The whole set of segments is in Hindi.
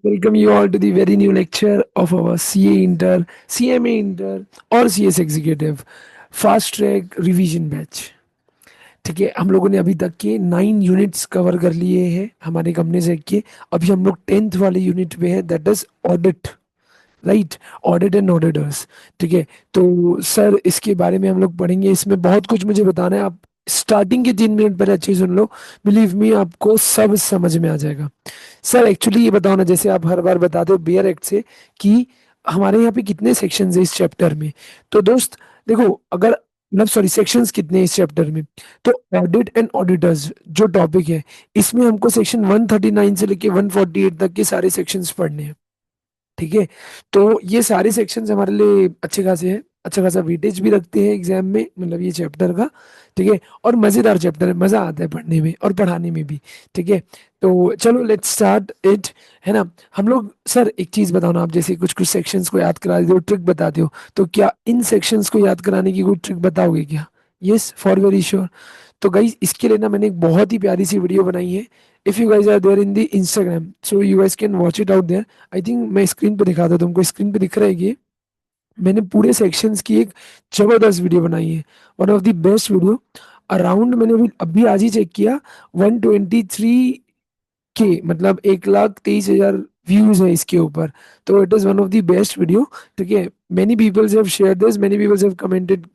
Welcome you all to the very new lecture of our CA Inter, CMA Inter और CS executive fast track revision batch. ठीक है, हम लोगों ने अभी तक के 9 यूनिट्स कवर कर लिए हैं हमारे कंपनी से के। अभी हम लोग 10th वाले यूनिट पे है, that is audit. Right, audit and auditors. ठीक है, तो सर इसके बारे में हम लोग पढ़ेंगे। इसमें बहुत कुछ मुझे बताना है। आप स्टार्टिंग के 3 मिनट पहले अच्छी सुन लो, बिलीव मी आपको सब समझ में आ जाएगा। सर एक्चुअली ये बताओ ना, जैसे आप हर बार बताते हो बेयर एक्ट से कि हमारे यहाँ पे कितने सेक्शंस है इस चैप्टर में। तो दोस्त देखो, अगर मतलब सॉरी सेक्शंस कितने हैं इस चैप्टर में, तो ऑडिट एंड ऑडिटर्स जो टॉपिक है, इसमें हमको सेक्शन 139 से लेके 148 तक के सारे सेक्शंस पढ़ने हैं। ठीक है, तो ये सारे सेक्शंस हमारे लिए अच्छे खासे हैं, अच्छा खासा वेटेज भी रखते हैं एग्जाम में, मतलब ये चैप्टर का। ठीक है, और मजेदार चैप्टर है, मजा आता है पढ़ने में और पढ़ाने में भी। ठीक है, तो चलो लेट्स स्टार्ट इट, है ना। हम लोग सर एक चीज बताओ ना, आप जैसे कुछ कुछ सेक्शंस को याद करा देते हो, ट्रिक बताते हो, तो क्या इन सेक्शंस को याद कराने की कोई ट्रिक बताओगे क्या? Yes, for very sure. तो गाइस इसके लिए ना मैंने एक बहुत ही प्यारी सी वीडियो बनाई है। If you guys are there in the Instagram, so you guys can watch it out there. I think मैं स्क्रीन पे दिखाता हूँ तुमको, स्क्रीन पे दिख रहा है कि मैंने पूरे सेक्शंस की एक जबरदस्त वीडियो बनाई है, one of the best video around. मैंने अभी अभी आज ही चेक किया, 123 के मतलब 1,23,000 व्यूज है इसके ऊपर। तो it is one of the best video. ठीक है, many peoples have share this, many peoples have commented.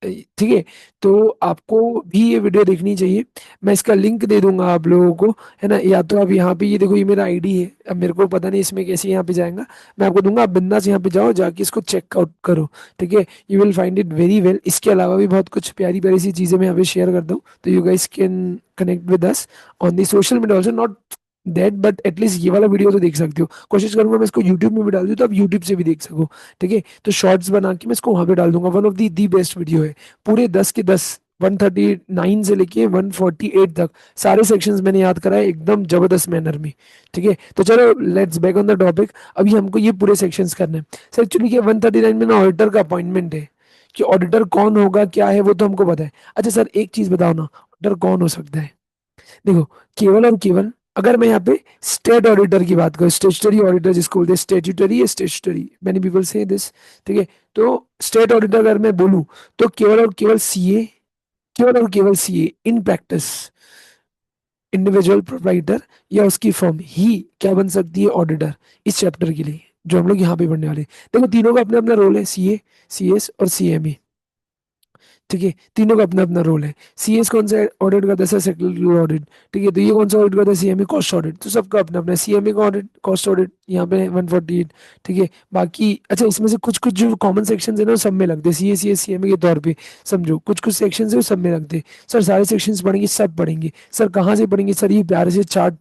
ठीक है, तो आपको भी ये वीडियो देखनी चाहिए। मैं इसका लिंक दे दूंगा आप लोगों को, है ना। या तो आप यहाँ पे, ये देखो ये मेरा आईडी है, अब मेरे को पता नहीं इसमें कैसे यहाँ पे जाएगा, मैं आपको दूंगा, आप बिंदास यहाँ पे जाओ, जाके इसको चेकआउट करो। ठीक है, you will find it very well. इसके अलावा भी बहुत कुछ प्यारी प्यारी सी चीजें मैं यहाँ पे शेयर करता हूँ, तो you guys can connect with us on the social media also, not that but at least ये वाला वीडियो तो देख सकते हो। कोशिश करूंगा मैं इसको यूट्यूब में भी डाल दूँ, तो आप यूट्यूब से भी देख सको। ठीक है, तो शॉर्ट्स बना के मैं इसको वहां पे डाल दूंगा। One of the best video है, पूरे 10 के 10, 139 से लेके 148 तक सारे सेक्शंस मैंने याद कराए एकदम जबरदस्त मैनर में। ठीक है, तो चलो let's back on the topic. अभी हमको ये पूरे सेक्शंस करने हैं। सर एक्चुअली क्या 139 में ना ऑडिटर का अपॉइंटमेंट है, कि ऑडिटर कौन होगा क्या है वो तो हमको पता है। अच्छा सर एक चीज बताओ ना, ऑडिटर कौन हो सकता है? देखो, केवल और केवल अगर मैं यहाँ पे स्टेट ऑडिटर की बात करूँ, स्टेचुटरी ऑडिटर जिसको बोलते हैं, स्टेचुटरी या स्टेचुटरी, मैनी पीपल से दिस। ठीक है, तो स्टेट ऑडिटर अगर मैं बोलूँ, तो केवल और केवल सीए, केवल और केवल CA in practice, individual proprietor या उसकी फर्म ही क्या बन सकती है ऑडिटर, इस चैप्टर के लिए जो हम लोग यहाँ पे पढ़ने वाले हैं। देखो तीनों का अपना अपना रोल है, सीए, सीएस और सीएमए। ठीक है, तीनों का अपना अपना रोल है। सीएस कौन सा ऑडिट करता है? Sectoral audit. ठीक है, तो ये कौन सा ऑडिट करता है? CMA cost audit. तो सबका अपना अपना, सीएमए का ऑडिट, कॉस्ट ऑडिट यहाँ पे 148। ठीक है, बाकी अच्छा इसमें से कुछ कुछ जो कॉमन सेक्शन है ना वो सब में लगते हैं, C S C S CMA के तौर पे समझो। कुछ कुछ सेक्शन है वो सब में लगते हैं। सर सारे सेक्शन पढ़ेंगे? सब पढ़ेंगे। सर कहाँ से पढ़ेंगे? सर ये प्यारे से चार्ट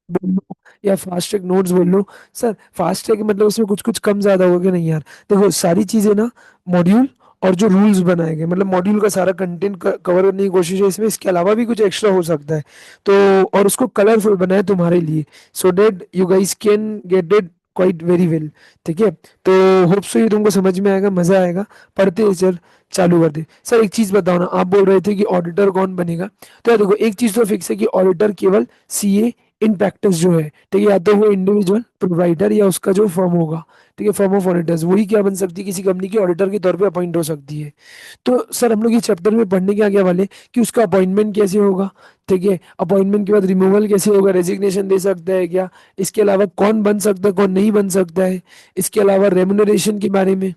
बोल लो या फास्ट ट्रैक नोट्स बोल लो। सर फास्ट ट्रैक मतलब उसमें कुछ कुछ कम ज्यादा होगा कि नहीं यार? देखो सारी चीजें ना, मॉड्यूल और जो रूल्स बनाए गए, मतलब मॉड्यूल का सारा कंटेंट कवर करने की कोशिश है इसमें, इसके अलावा भी कुछ एक्स्ट्रा हो सकता है। तो और उसको कलरफुल बनाए तुम्हारे लिए, so that you guys can get it quite very well. ठीक है, तो होप सो ये तुमको समझ में आएगा, मजा आएगा। पढ़ते हैं, चल चालू कर दे। सर एक चीज बताओ ना, आप बोल रहे थे कि ऑडिटर कौन बनेगा, तो यार देखो एक चीज तो फिक्स है कि ऑडिटर केवल सीए इन प्रैक्टिस जो है, ठीक है, या तो वो इंडिविजुअल प्रोवाइडर या उसका जो फर्म होगा, ठीक है, फर्म ऑफ ऑडिटर्स, वही क्या बन सकती है, किसी कंपनी की ऑडिटर के तौर पे अपॉइंट हो सकती है। तो सर हम लोग इस चैप्टर में पढ़ने के आगे वाले कि उसका अपॉइंटमेंट कैसे होगा। ठीक है, अपॉइंटमेंट के बाद रिमूवल कैसे होगा, रेजिग्नेशन दे सकता है क्या, इसके अलावा कौन बन सकता है कौन नहीं बन सकता है, इसके अलावा रेमुनरेशन के बारे में,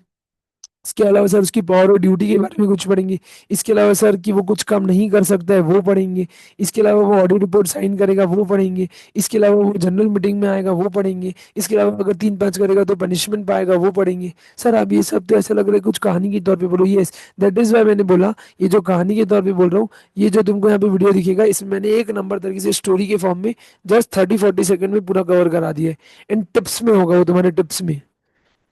इसके अलावा सर उसकी पावर और ड्यूटी के बारे में कुछ पढ़ेंगे। इसके अलावा सर कि वो कुछ काम नहीं कर सकता है वो पढ़ेंगे। इसके अलावा वो ऑडिट रिपोर्ट साइन करेगा वो पढ़ेंगे। इसके अलावा वो जनरल मीटिंग में आएगा वो पढ़ेंगे। इसके अलावा अगर 3-5 करेगा तो पनिशमेंट पाएगा वो पढ़ेंगे। सर आप ये सब तो ऐसा लग रहा है कुछ कहानी के तौर पे बोलो। यस, दैट इज वाई मैंने बोला ये जो कहानी के तौर पे बोल रहा हूँ, ये जो तुमको यहाँ पे वीडियो दिखेगा इसमें मैंने एक नंबर तरीके से स्टोरी के फॉर्म में जस्ट 30-40 सेकंड में पूरा कवर करा दिया है। इन टिप्स में होगा वो, तुम्हारे टिप्स में।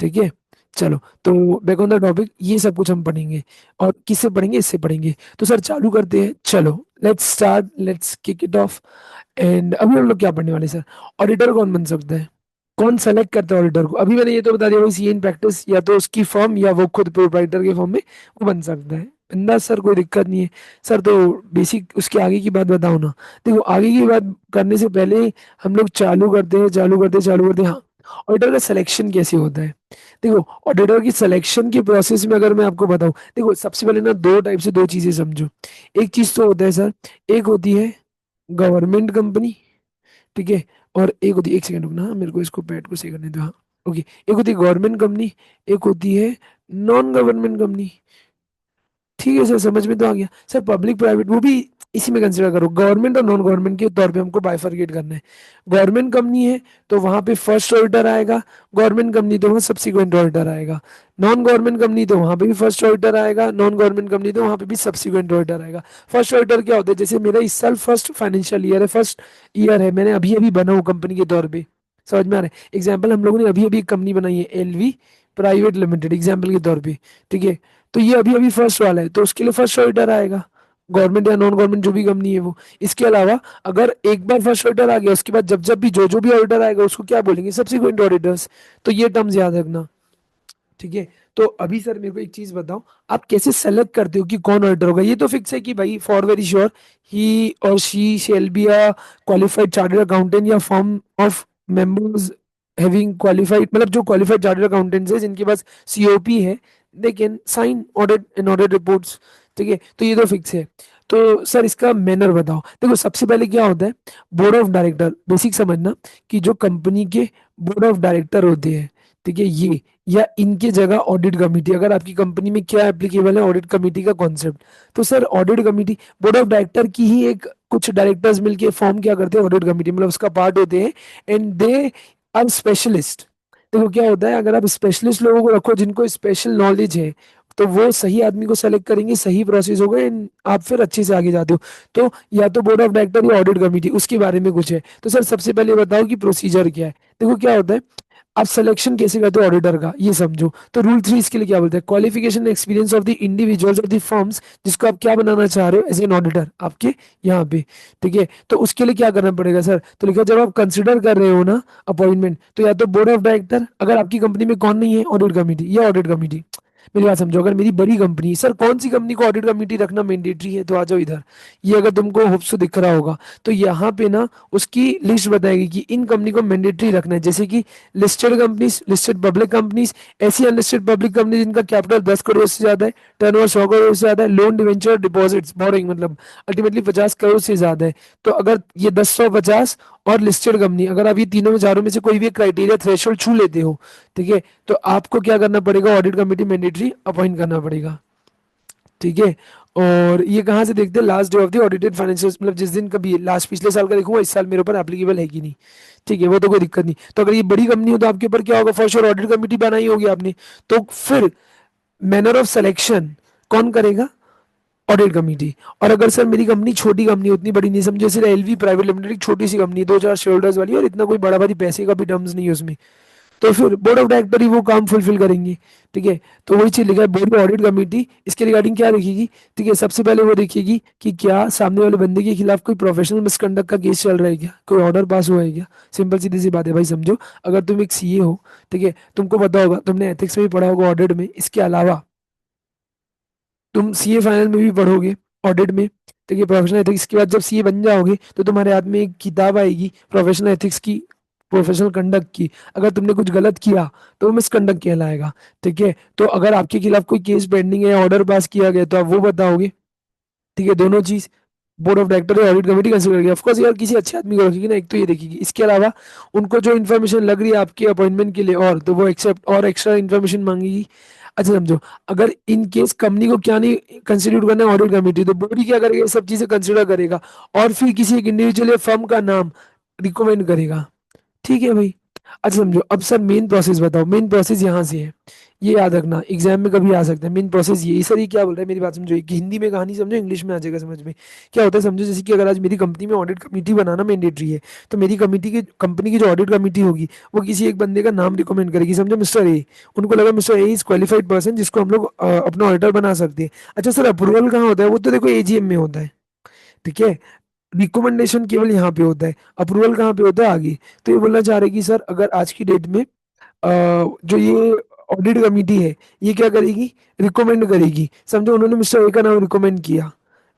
ठीक है, चलो तो बैक ऑन द टॉपिक, ये सब कुछ हम पढ़ेंगे। और किससे पढ़ेंगे? इससे पढ़ेंगे। तो सर चालू करते हैं, चलो let's start, let's kick it of. And अभी हम लोग क्या पढ़ने वाले हैं, सर? ऑडिटर कौन बन सकता है, कौन सेलेक्ट करता है ऑडिटर को? अभी मैंने ये तो बता दिया भाई, सी इन प्रैक्टिस या तो उसकी फर्म या वो खुद प्रोप्राइटर के फर्म में वो बन सकता है। बिंदास सर, कोई दिक्कत नहीं है। सर तो बेसिक उसके आगे की बात बताओ ना। देखो आगे की बात करने से पहले हम लोग चालू करते हैं, चालू करते हैं, चालू करते हैं। हाँ, ऑडिटर का सिलेक्शन कैसे होता है? देखो, ऑडिटर की सिलेक्शन के प्रोसेस में अगर मैं आपको बताऊं, देखो सबसे पहले ना दो टाइप से दो चीजें समझो। एक चीज तो होता है सर, एक होती है गवर्नमेंट कंपनी, ठीक है, और एक होती है, एक सेकंड रुकना, हाँ, मेरे को इसको पैड को सही करने दो, हाँ। ओके, एक होती है गवर्नमेंट कंपनी, एक होती है नॉन गवर्नमेंट कंपनी। ठीक है सर, समझ में तो आ गया सर। पब्लिक प्राइवेट वो भी इसी में कंसिडर करो, गवर्नमेंट और नॉन गवर्नमेंट के तौर पे हमको बाइफरकेट करना है। गवर्नमेंट कंपनी है तो वहां पे फर्स्ट ऑडिटर आएगा, गवर्नमेंट कंपनी तो वहाँ सब्सिक्वेंट ऑडिटर आएगा। नॉन गवर्नमेंट कंपनी तो वहां पे भी फर्स्ट ऑडिटर आएगा, नॉन गवर्नमेंट कंपनी तो वहां पे भी सब्सिक्वेंट ऑडिटर आएगा। फर्स्ट ऑडिटर क्या होता है, जैसे मेरा इस साल फर्स्ट फाइनेंशियल ईयर है, फर्स्ट ईयर है, मैंने अभी अभी बना हूँ कंपनी के तौर पे, समझ में आ रहा है? एग्जाम्पल, हम लोगों ने अभी अभी एक कंपनी बनाई है एलवी प्राइवेट लिमिटेड, एग्जाम्पल के तौर पे, ठीक है। तो ये अभी अभी फर्स्ट वाला है तो उसके लिए फर्स्ट ऑडिटर आएगा, गवर्नमेंट या नॉन गवर्नमेंट जो भी कंपनी है वो। इसके अलावा अगर एक बार फर्स्ट ऑडिटर आ गया, उसके बाद जब जब भी जो जो भी ऑडिटर आएगा उसको क्या बोलेंगे, सब्सिक्वेंट ऑडिटर्स। तो ये टर्म्स याद रखना, ठीक है। तो अभी सर मेरे को एक चीज बताओ, आप कैसे सेलेक्ट करते हो कि कौन ऑडिटर होगा? ये तो फिक्स है कि भाई फॉर वेरी श्योर ही और she shall be a qualified chartered accountant या form of members having qualified, मतलब जो क्वालिफाइड चार्टर्ड अकाउंटेंट्स है जिनके पास सीओपी है, they can sign audit and audit reports, ठीक है। तो ये तो फिक्स है। तो सर इसका मैनर बताओ। देखो सबसे पहले क्या होता है, बोर्ड ऑफ डायरेक्टर, बेसिक समझना कि जो कंपनी के बोर्ड ऑफ डायरेक्टर होते हैं, ठीक है, ये या इनके जगह ऑडिट कमेटी, अगर आपकी कंपनी में क्या एप्लीकेबल है ऑडिट कमेटी का कॉन्सेप्ट, तो sir audit committee board of director की ही एक कुछ डायरेक्टर्स मिलके फॉर्म क्या करते हैं, ऑडिट कमेटी, मतलब उसका पार्ट होते हैं। And they are specialist. देखो क्या होता है, अगर आप स्पेशलिस्ट लोगों को रखो जिनको स्पेशल नॉलेज है, तो वो सही आदमी को सेलेक्ट करेंगे, सही प्रोसेस होगा एंड आप फिर अच्छे से आगे जाते हो। तो या तो बोर्ड ऑफ डायरेक्टर या ऑडिट कमेटी, उसके बारे में कुछ है। तो सर सबसे पहले बताओ कि प्रोसीजर क्या है। देखो क्या होता है, आप सिलेक्शन कैसे करते हो ऑडिटर का ये समझो। तो रूल 3 इसके लिए क्या बोलते हैं, qualification experience of the individuals of the firms जिसको आप क्या बनाना चाह रहे हो एज एन ऑडिटर आपके यहाँ पे, ठीक है। तो उसके लिए क्या करना पड़ेगा सर, तो लिखा जब आप कंसिडर कर रहे हो ना अपॉइंटमेंट, तो या तो बोर्ड ऑफ डायरेक्टर, अगर आपकी कंपनी में कौन नहीं है, ऑडिट कमेटी या ऑडिट कमेटी। मेरी बात समझो, अगर मेरी बड़ी कंपनी है, सर कौन सी कंपनी को ऑडिट कमेटी रखना मैंडेटरी है, तो आ जाओ इधर। ये अगर तुमको होप्स तो दिख रहा होगा, तो यहाँ पे ना उसकी लिस्ट बताएगी कि इन कंपनी को मैंडेटरी रखना है, जैसे कि listed companies, listed public companies, ऐसी अनलिस्टेड पब्लिक कंपनी जिनका कैपिटल 10 करोड़ से ज्यादा है, टर्नओवर 100 करोड़ से ज्यादा है, लोन डिवेंचर डिपॉजिट्स बोरिंग मतलब अल्टीमेटली 50 करोड़ से ज्यादा है। तो अगर ये 10, 100, 50 और लिस्टेड कंपनी, अगर आप ये तीनों में चारों में से कोई भी क्राइटेरिया थ्रेशोल्ड छू लेते हो, ठीक है, तो आपको क्या करना पड़ेगा, ऑडिट कमेटी मैंडेटरी अपॉइंट करना पड़ेगा, ठीक है। और ये कहाँ से देखते हैं, last day of the audited financial, मतलब जिस दिन कभी लास्ट पिछले साल का देखूंगा इस साल मेरे ऊपर एप्लीकेबल है कि नहीं, ठीक है, वो तो कोई दिक्कत नहीं। तो अगर ये बड़ी कंपनी हो तो आपके ऊपर क्या होगा, फर्स्ट और ऑडिट कमेटी बनाई होगी आपने, तो फिर मैनर ऑफ सिलेक्शन कौन करेगा, ऑडिट कमेटी। और अगर सर मेरी कंपनी छोटी कंपनी उतनी बड़ी नहीं, समझो जैसे एलवी प्राइवेट लिमिटेड एक छोटी सी कंपनी है, 2 4 शेयर होल्डर्स वाली, और इतना कोई बड़ा भारी पैसे का भी टर्म्स नहीं है उसमें, तो फिर बोर्ड ऑफ डायरेक्टर ही वो काम फुलफिल करेंगे, ठीक है। तो वही चीज लिखा है, बोर्ड ऑडिट कमेटी इसके रिगार्डिंग क्या लिखेगी, ठीक है। सबसे पहले वो देखेगी कि क्या सामने वाले बंदे के खिलाफ कोई प्रोफेशनल मिसकंडक्ट का केस चल रहा है क्या, कोई ऑर्डर पास हुआ है क्या। सिंपल सीधी सी बात है भाई, समझो अगर तुम एक सीए हो, ठीक है, तुमको पता होगा, तुमने एथिक्स में भी पढ़ा होगा ऑडिट में, इसके अलावा तुम सीए फाइनल में भी पढ़ोगे ऑडिट में, ठीक है, प्रोफेशनल एथिक्स के बाद जब सीए बन जाओगे तो तुम्हारे हाथ में एक किताब आएगी प्रोफेशनल एथिक्स की, प्रोफेशनल कंडक्ट की। अगर तुमने कुछ गलत किया तो वो मिसकंडक्ट कहलाएगा, ठीक है। तो अगर आपके खिलाफ कोई केस पेंडिंग है या ऑर्डर पास किया गया तो आप वो बताओगे, ठीक है। दोनों चीज बोर्ड ऑफ डायरेक्टर और ऑडिट कमेटी कंसिडर करेगी, ऑफकोर्स यार किसी अच्छे आदमी को रखेगी ना, एक तो ये देखेगी। इसके अलावा उनको जो इन्फॉर्मेशन लग रही है आपके अपॉइंटमेंट के लिए और, तो वो एक्सेप्ट और एक्स्ट्रा इन्फॉर्मेशन मांगेगी। अच्छा समझो, अगर इन केस कंपनी को क्या नहीं कंसिडर करना है ऑडिट कमेटी, तो बोर्ड ही क्या करेगा, ये सब चीजें कंसिडर करेगा और फिर किसी एक इंडिविजुअल या फर्म का नाम रिकमेंड करेगा, ठीक है भाई। अच्छा समझो, अब सर मेन प्रोसेस बताओ, मेन प्रोसेस यहाँ से है, ये याद रखना एग्जाम में कभी आ सकता है। मेन प्रोसेस ये सर, ये क्या बोल रहा है मेरी बात समझो, कि हिंदी में कहानी समझो, इंग्लिश में आ जाएगा समझ में। क्या होता है समझो, जैसे कि अगर आज मेरी कंपनी में ऑडिट कमेटी बनाना मैंडेटरी है, तो मेरी कमेटी की कंपनी की जो ऑडिट कमेटी होगी वो किसी एक बंदे का नाम रिकमेंड करेगी, समझो मिस्टर ए, उनको लगा mister A is qualified person जिसको हम लोग अपना ऑडिटर बना सकते हैं। अच्छा सर अप्रूवल कहाँ होता है, वो तो देखो एजीएम में होता है, ठीक है। रिकमेंडेशन केवल यहाँ पे होता है, अप्रूवल कहाँ पे होता है, आगे। तो ये बोलना चाह रहे कि सर अगर आज की डेट में जो ये ऑडिट कमेटी है ये क्या करेगी, रिकमेंड करेगी, समझो उन्होंने मिस्टर ए का नाम रिकमेंड किया,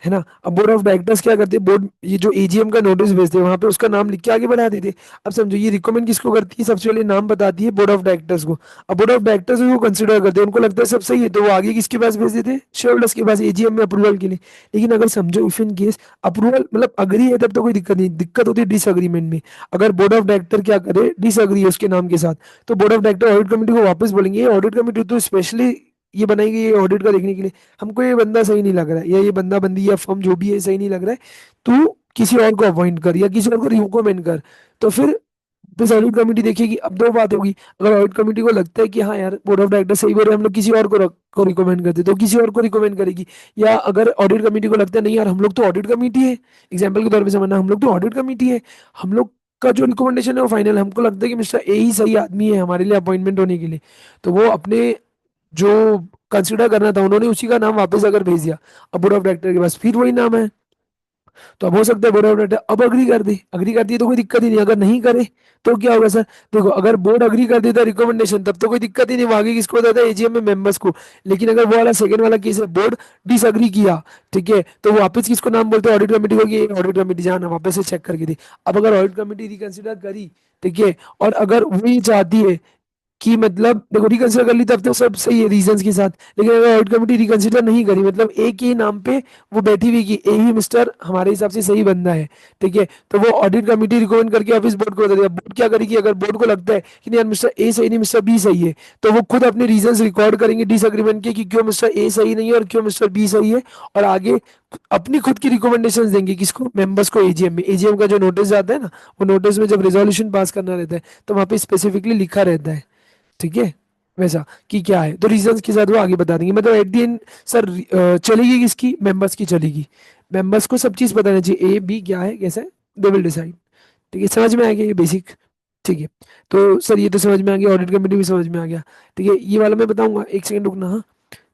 है ना। अब बोर्ड ऑफ डायरेक्टर्स क्या करते हैं, बोर्ड ये जो एजीएम का नोटिस भेजते हैं वहां पे उसका नाम लिख के आगे बढ़ा देते हैं। अब समझो ये रिकमेंड किसको करती है, सबसे पहले नाम बताती है बोर्ड ऑफ डायरेक्टर्स को। अब बोर्ड ऑफ डायरेक्टर्स वो कंसिडर करते हैं, उनको लगता है सब सही है, तो वो आगे किसके पास भेज देते हैं, शेयर होल्डर्स के पास, एजीएम में अप्रूवल के लिए। लेकिन अगर समझो इफ इन केस अप्रूवल मतलब अग्री है, तब तो कोई दिक्कत नहीं, दिक्कत होती है डिसएग्रीमेंट में। अगर बोर्ड ऑफ डायरेक्टर क्या करे, डिसएग्री है उसके नाम के साथ, तो board of director audit committee को वापस बोलेंगे, ऑडिट कमेटी तो स्पेशली ये बनाई गई है ऑडिट का देखने के लिए, हमको ये बंदा सही नहीं लग रहा है, या ये बंदा बंदी या फर्म जो भी है सही नहीं लग रहा है, तू किसी और को अपॉइंट कर या किसी और को रिकमेंड कर। तो फिर ऑडिट कमेटी देखेगी। अब दो बात होगी, अगर ऑडिट कमेटी को लगता है कि हाँ यार बोर्ड ऑफ डायरेक्टर सही बोल रहे हैं, हम लोग किसी और को रिकमेंड करते, तो किसी और को रिकमेंड करेगी। या अगर ऑडिट कमेटी को लगता है नहीं यार हम लोग तो ऑडिट कमेटी है, एग्जाम्पल के तौर पर समझना, हम लोग तो ऑडिट कमेटी है, हम लोग का जो रिकमेंडेशन है वो फाइनल, हमको लगता है कि मिस्टर ए ही सही आदमी है हमारे लिए अपॉइंटमेंट होने के लिए, तो वो अपने जो कंसिडर करना था उन्होंने उसी का नाम वापस अगर भेज दिया, अब बोर्ड ऑफ डायरेक्टर के पास फिर वही नाम है, तो अब हो सकता है बोर्ड ऑफ डायरेक्टर अब अग्री कर दे, अग्री करती है तो कोई दिक्कत ही नहीं, अगर नहीं करे तो क्या होगा सर। देखो अगर बोर्ड अग्री कर देता रिकमेंडेशन तब तो कोई दिक्कत ही नहीं, वो आगे किसको देता है, एजीएम में मेंबर्स को। लेकिन अगर वो वाला सेकंड वाला केस है, बोर्ड डिसअग्री किया, ठीक है, तो वो वापस किसको नाम बोलते हैं, ऑडिट कमेटी को, कि ऑडिट कमेटी जाना वापस से चेक करके दी। अब अगर ऑडिट कमेटी रिकंसिडर करी, ठीक है, और अगर वो ये चाहती है कि मतलब देखो रिकंसिडर कर ली तब तो सब सही है रीजंस के साथ, लेकिन अगर ऑडिट कमेटी रिकंसिडर नहीं करी, मतलब एक ही नाम पे वो बैठी हुई कि ए ही मिस्टर हमारे हिसाब से सही बंदा है, ठीक है, तो वो ऑडिट कमेटी रिकमेंड करके ऑफिस बोर्ड को बता दिया, बोर्ड क्या करेगी, अगर बोर्ड को लगता है कि नहीं यार मिस्टर ए सही नहीं मिस्टर बी सही है, तो वो खुद अपने रीजंस रिकॉर्ड करेंगे डिसएग्रीमेंट के कि क्यों मिस्टर ए सही नहीं है और क्यों मिस्टर बी सही है, और आगे अपनी खुद की रिकमेंडेशंस देंगे किसको, मेंबर्स को, एजीएम में। एजीएम का जो नोटिस जाता है ना, वो नोटिस में जब रेजोल्यूशन पास करना रहता है तो वहां पे स्पेसिफिकली लिखा रहता है, ठीक है, वैसा कि क्या है, तो रीजंस के साथ वो आगे बता देंगे। मतलब एट दी एंड सर चलेगी किसकी, मेंबर्स की चलेगी, मेंबर्स को सब चीज बताना चाहिए ए बी क्या है कैसा है, दे विल डिसाइड। ठीक है, समझ में आ गया ये बेसिक। ठीक है, तो सर ये तो समझ में आ गया, ऑडिट कमेटी भी समझ में आ गया। ठीक है, ये वाला मैं बताऊंगा, एक सेकंड रुकना, हाँ,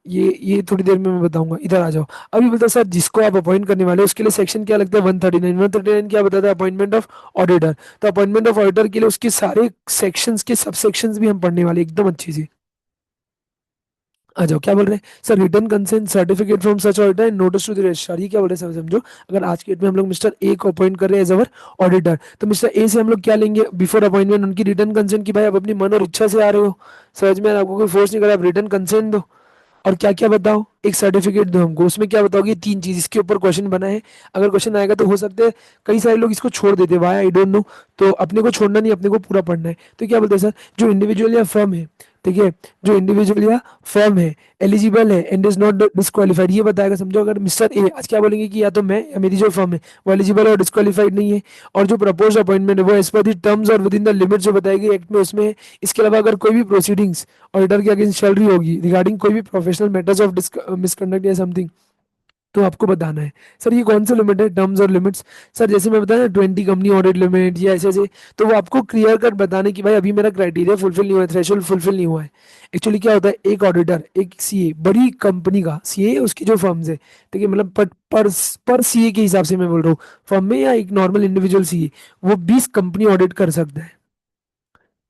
ये थोड़ी देर में मैं बताऊंगा, इधर आ जाओ। अभी बता सर, जिसको आप अपॉइंट करने वाले हो उसके लिए सेक्शन क्या लगता है, 139। 139 क्या बताता है, अपॉइंटमेंट ऑफ ऑडिटर। तो अपॉइंटमेंट ऑफ ऑडिटर के लिए उसके सारे सेक्शंस के सब सेक्शंस भी हम पढ़ने वाले एकदम अच्छे से। आ जाओ, क्या बोल रहे हैं sir, written consent certificate from such auditor and notice to the registrar, ये क्या बोल रहे हैं सर, समझो। अगर आज के डेट में हम लोग मिस्टर ए को अपॉइंट कर रहे हैं एज अवर ऑडिटर, तो मिस्टर ए से हम लोग क्या लेंगे बिफोर अपॉइंटमेंट, उनकी रिटर्न कंसेंट, की भाई आप अपनी मन और इच्छा से आ रहे हो, समझ में, आपको कोई फोर्स नहीं कर रहा, आप रिटर्न कंसेंट दो। और क्या क्या बताओ, एक सर्टिफिकेट दो हमको, उसमें क्या बताओगे, तीन चीज, इसके ऊपर क्वेश्चन बना है, अगर क्वेश्चन आएगा तो हो सकता है कई सारे लोग इसको छोड़ देते हैं, वाई आई डोंट नो, तो अपने को छोड़ना नहीं, अपने को पूरा पढ़ना है। तो क्या बोलते हैं सर, जो इंडिविजुअल या फर्म है, ठीक है, जो इंडिविजुअल या फर्म है एलिजिबल है एंड इज नॉट डिस्क्वालीफाइड, ये बताएगा। समझो अगर मिस्टर ए आज क्या बोलेंगे कि या तो मैं या मेरी जो फर्म है वो एलिजिबल और डिस्क्वालीफाइड नहीं है, और जो प्रपोज अपॉइंटमेंट है वो एज पर दी टर्म्स और विद इन द लिमिट जो बताएगी एक्ट में उसमें है। इसके अलावा अगर कोई भी प्रोसीडिंग्स ऑडिटर के अगेंस्ट चल रही होगी रिगार्डिंग कोई भी प्रोफेशनल मैटर्स ऑफ मिसकंडक्ट या समथिंग, तो आपको बताना है। सर ये कौन सा लिमिट है, टर्म्स और लिमिट्स, सर जैसे मैं बताया 20 कंपनी ऑडिट लिमिट या ऐसे ऐसे, तो वो आपको क्लियर कट बताने कि भाई अभी मेरा क्राइटेरिया फुलफिल नहीं हुआ है, थ्रेशोल्ड फुलफिल नहीं हुआ है। एक्चुअली क्या होता है, एक ऑडिटर, एक सीए, बड़ी कंपनी का सीए, उसकी जो फर्म्स है, ठीक है, मतलब पर सीए के हिसाब से मैं बोल रहा हूँ, फर्म में या एक नॉर्मल इंडिविजुअल सीए, वो 20 कंपनी ऑडिट कर सकता है,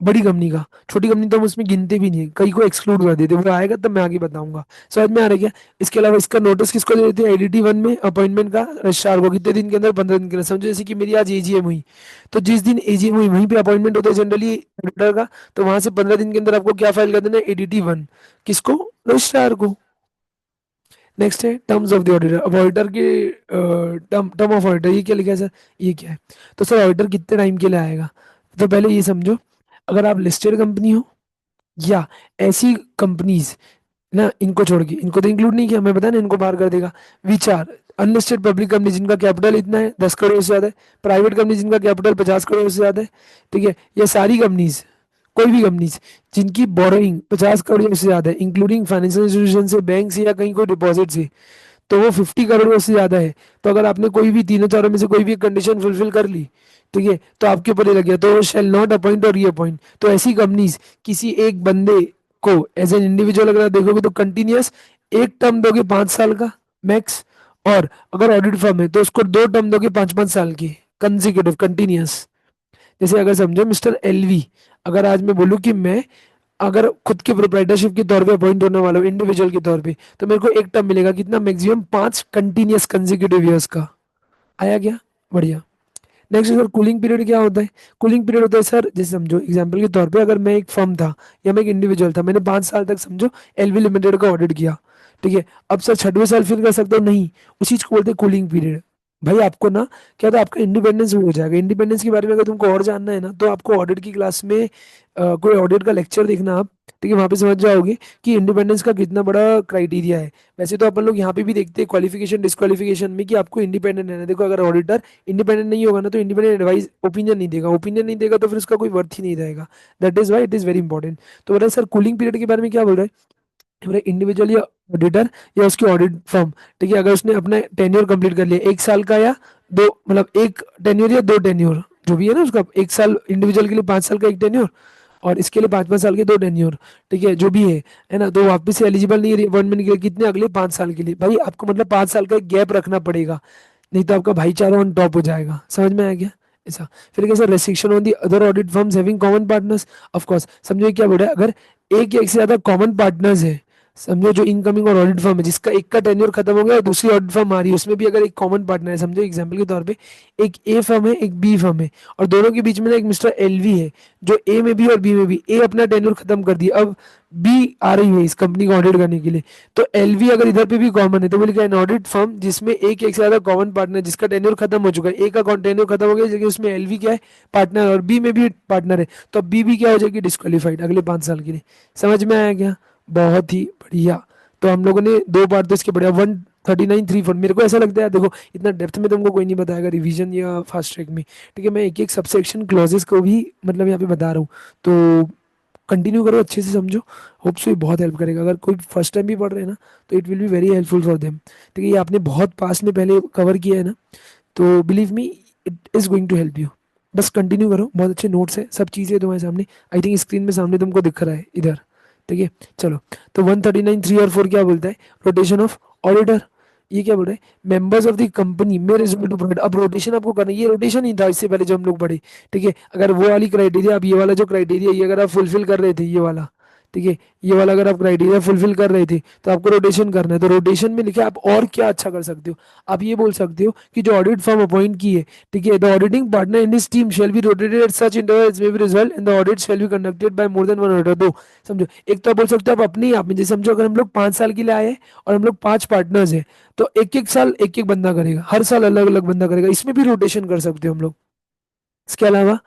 बड़ी कंपनी का। छोटी कंपनी तो हम उसमें गिनते भी नहीं, कई को एक्सक्लूड कर देते, वो आएगा तब मैं आगे बताऊंगा। समझ में आ रहा है क्या। इसके अलावा इसका नोटिस किसको दे देते हैं, एडीटी वन में अपॉइंटमेंट का रजिस्ट्रार को, कितने दिन के अंदर, 15 दिन के अंदर। समझो जैसे कि मेरी आज एजीएम हुई, तो जिस दिन एजीएम हुई वहीं पे अपॉइंटमेंट होता है जनरली ऑडिटर का, तो वहां से 15 दिन के अंदर आपको क्या फाइल कर देना है, एडीटी वन, किसको, रजिस्ट्रार को। नेक्स्ट है टर्म्स ऑफ द ऑडिटर। अब ऑडिटर के टर्म टर्म ऑफ ऑडिटर, ये क्या लिखा है सर, ये क्या है, तो सर ऑडिटर कितने टाइम के लिए आएगा, तो पहले ये समझो, अगर आप लिस्टेड कंपनी हो या ऐसी कंपनीज ना, इनको छोड़ के, इनको तो इंक्लूड नहीं किया, मैं बता ना, इनको बाहर कर देगा, which are unlisted public company जिनका कैपिटल इतना है 10 करोड़ से ज्यादा है, प्राइवेट कंपनी जिनका कैपिटल 50 करोड़ से ज्यादा है, ठीक है, ये सारी कंपनीज, कोई भी कंपनीज जिनकी बोरोइंग 50 करोड़ से ज्यादा है, इंक्लूडिंग फाइनेंशियल इंस्टीट्यूशन से, बैंक से, या कहीं कोई डिपॉजिट से, तो वो 50 करोड़ से ज्यादा है। तो अगर आपने कोई भी तीनों चारों में से कोई भी कंडीशन फुलफिल कर ली, ठीक है, तो आपके ऊपर ये लग गया, तो शेल नॉट अपॉइंट और रीअपॉइंट। तो ऐसी कंपनीज किसी एक बंदे को एज एन इंडिविजुअल अगर आप देखोगे तो कंटिन्यूअस एक टर्म दोगे 5 साल का मैक्स, और अगर ऑडिट फर्म है तो उसको दो टर्म दोगे 5-5 साल की कंजिक्यूटिव कंटिन्यूअस। जैसे अगर समझो मिस्टर एलवी, अगर आज मैं बोलूँ कि मैं अगर खुद के प्रोप्राइटरशिप के तौर पे अपॉइंट होने वाला हो इंडिविजुअल के तौर पे, तो मेरे को एक टर्म मिलेगा कितना, मैक्सिमम 5 कंटिन्यूस कंजिक्यूटिव ईयर्स का। आया क्या? बढ़िया। नेक्स्ट सर, कूलिंग पीरियड क्या होता है? कूलिंग पीरियड होता है सर, जैसे समझो एग्जांपल के तौर पे, अगर मैं एक फर्म था या मैं एक इंडिविजुअल था, मैंने 5 साल तक समझो एलवी लिमिटेड का ऑडिट किया, ठीक है, अब सर 6वें साल फिर कर सकता हूँ? नहीं, उस चीज को बोलते हैं कूलिंग पीरियड। भाई आपको ना क्या होता है, आपका इंडिपेंडेंस हो जाएगा। इंडिपेंडेंस के बारे में अगर तुमको और जानना है ना, तो आपको ऑडिट की क्लास में कोई ऑडिट का लेक्चर देखना आप, ठीक है, वहां पे समझ जाओगे कि इंडिपेंडेंस का कितना बड़ा क्राइटेरिया है। वैसे तो अपन लोग यहाँ पे भी देखते हैं क्वालिफिकेशन डिस्क्वालिफिकेशन में कि आपको इंडिपेंडेंट रहना है। देखो अगर ऑडिटर इंडिपेंडेंट नहीं होगा ना, तो इंडिपेंडेंट एडवाइस ओपिनियन नहीं देगा, ओपिनियन नहीं देगा तो फिर उसका कोई वर्थ ही नहीं रहेगा। That is why it is very important. तो बोला सर कूलिंग पीरियड के बारे में क्या बोल रहा है, बोले इंडिविजुअल या ऑडिटर या उसकी ऑडिट फर्म, ठीक है, अगर उसने अपना टेन्योर कंप्लीट कर लिया 1 साल का या दो, मतलब एक टेन्योर या दो टेन्योर, जो भी है ना उसका, 1 साल इंडिविजुअल के लिए, 5 साल का एक टेन्योर, और इसके लिए 5 5 साल के दो टेन्योर, ठीक है, जो भी है ना, तो वापस से एलिजिबल नहीं है रिअपॉइंटमेंट के लिए, कितने, अगले 5 साल के लिए। भाई आपको मतलब 5 साल का एक गैप रखना पड़ेगा, नहीं तो आपका भाईचारा ऑन टॉप हो जाएगा। समझ में आ गया? ऐसा। फिर कैसे, restriction on the other audit firms having common partners. Of course समझो ये क्या बोल रहा है, अगर एक या एक से ज्यादा कॉमन पार्टनर्स है, समझो जो इनकमिंग और ऑडिट फर्म है जिसका एक का टेन्योर खत्म हो गया और दूसरी ऑडिट फर्म आ रही है, उसमें भी अगर एक कॉमन पार्टनर है, समझो एग्जांपल के तौर पे एक ए फर्म है एक बी फर्म है, और दोनों के बीच में ना एक मिस्टर एलवी है, जो ए में भी और बी में भी, ए अपना टेन्योर खत्म कर दिया, अब बी आ रही है इस कंपनी को ऑडिट करने के लिए, तो एलवी अगर इधर पे भी कॉमन है, तो बोले क्या, एन ऑडिट फर्म जिसमें एक से ज्यादा कॉमन पार्टनर जिसका टेन्योर खत्म हो चुका है, ए का टेन्योर खत्म हो गया लेकिन उसमें एलवी क्या है, पार्टनर, और बी में भी पार्टनर है, तो अब बी भी क्या हो जाएगी, डिस्क्वालीफाइड अगले 5 साल के लिए। समझ में आया क्या? बहुत ही बढ़िया। तो हम लोगों ने दो बार तो इसके बढ़िया 139 3 4, मेरे को ऐसा लगता है देखो इतना डेप्थ में तुमको कोई नहीं बताएगा रिवीजन या फास्ट ट्रैक में, ठीक है, मैं एक एक सबसेक्शन क्लॉजेस को भी मतलब यहाँ पे बता रहा हूँ, तो कंटिन्यू करो, अच्छे से समझो। होप सो ये बहुत हेल्प करेगा, अगर कोई फर्स्ट टाइम भी पढ़ रहे हैं ना, तो it will be very helpful for them, ठीक है, ये आपने बहुत पास में पहले कवर किया है ना, तो believe me it is going to help you. बस कंटिन्यू करो, बहुत अच्छे नोट्स है, सब चीज़ें तुम्हारे सामने, आई थिंक स्क्रीन में सामने तुमको दिख रहा है इधर, ठीक है। चलो, तो 139 3 और 4 क्या बोलता है, रोटेशन ऑफ ऑडिटर, ये क्या बोल रहा है, मेंबर्स ऑफ द कंपनी में रिजल्ट टू प्रोवाइड। अब रोटेशन आपको करना है, ये रोटेशन ही था इससे पहले जो हम लोग पढ़े, ठीक है, अगर वो वाली क्राइटेरिया, अब ये वाला जो क्राइटेरिया, ये अगर आप फुलफिल कर रहे थे ये वाला, ठीक है, ये वाला अगर आप क्राइटेरिया फुलफिल कर रहे थे, तो आपको रोटेशन करना है, तो रोटेशन में लिखे आप और क्या अच्छा कर सकते हो, आप ये बोल सकते हो कि जो ऑडिट फर्म अपॉइंट की है, ठीक है, the auditing partner in this team shall be rotated at such intervals may be result and the audit shall be conducted by more than one auditor. दो, समझो, एक तो आप बोल सकते हो आप अपने ही आप में, जैसे समझो अगर हम लोग 5 साल के लिए आए हैं और हम लोग 5 पार्टनर्स हैं, तो एक एक साल एक एक बंदा करेगा, हर साल अलग अलग बंदा करेगा, इसमें भी रोटेशन कर सकते हो हम लोग। इसके अलावा,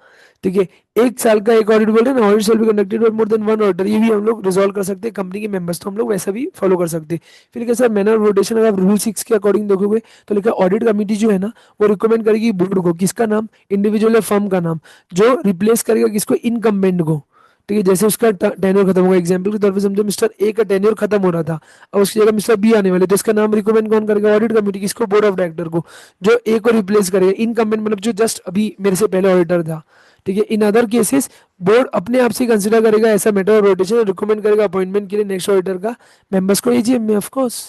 ठीक है, 1 साल का एक ऑडिट बोल रहे हैं ना, audit shall be conducted by more than one auditor, ये भी हम लोग रिजॉल्व कर सकते हैं कंपनी के मेंबर्स, तो हम लोग वैसा भी फॉलो कर सकते हैं। फिर कैसा मैनर रोटेशन, अगर आप रूल 6 के अकॉर्डिंग देखोगे, तो लिखा ऑडिट कमेटी जो है ना, वो रिकमेंड करेगी बोर्ड को, किसका नाम, इंडिविजुअल या फर्म का नाम, जो रिप्लेस करेगा किसको, इनकम्बेंट को, ठीक है, जैसे उसका टेन्योर खत्म होगा, एग्जाम्पल के तौर पे समझो मिस्टर ए का टेन्योर खत्म हो रहा था, और उसकी जगह मिस्टर बी आने वाले, तो इसका नाम रिकमेंड कौन करेगा, ऑडिट कमेटी, किसको, बोर्ड ऑफ डायरेक्टर को, जो ए को रिप्लेस करेगा, इनकम्बेंट मतलब जो जस्ट अभी मेरे से पहले ऑडिटर था, ठीक है। इन अदर केसेस बोर्ड अपने आप से कंसिडर करेगा ऐसा मैटर ऑफ रोटेशन, रिकमेंड करेगा अपॉइंटमेंट के लिए नेक्स्ट ऑडिटर का मेंबर्स को एजीएम में, ऑफ कोर्स।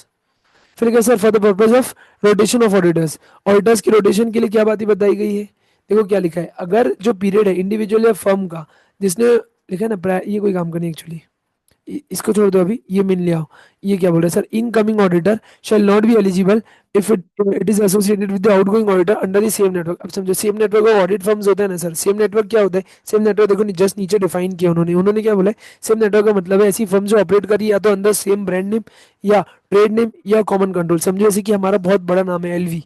फिर क्या sir, for the purpose of rotation of auditors, auditors की रोटेशन के लिए क्या बात ही बताई गई है, देखो क्या लिखा है, अगर जो पीरियड है इंडिविजुअल या फर्म का, जिसने लिखा है ना ये कोई काम करनी एक्चुअली, इसको छोड़ दो अभी, ये मिल लिया। ये क्या बोल रहा है sir, incoming auditor shall not be eligible if it is associated with the outgoing auditor under the same network. अब समझो same network of audit firms होता है ना सर, सेम नेटवर्क क्या होता है, सेम नेटवर्क देखो जस्ट नीचे डिफाइन किया उन्होंने, उन्होंने क्या बोला है, सेम नेटवर्क का मतलब है ऐसी फर्म जो ऑपरेट कर रही है या तो अंदर सेम ब्रांड नेम या ट्रेड नेम या कॉमन कंट्रोल। समझो जैसे कि हमारा बहुत बड़ा नाम है एलवी,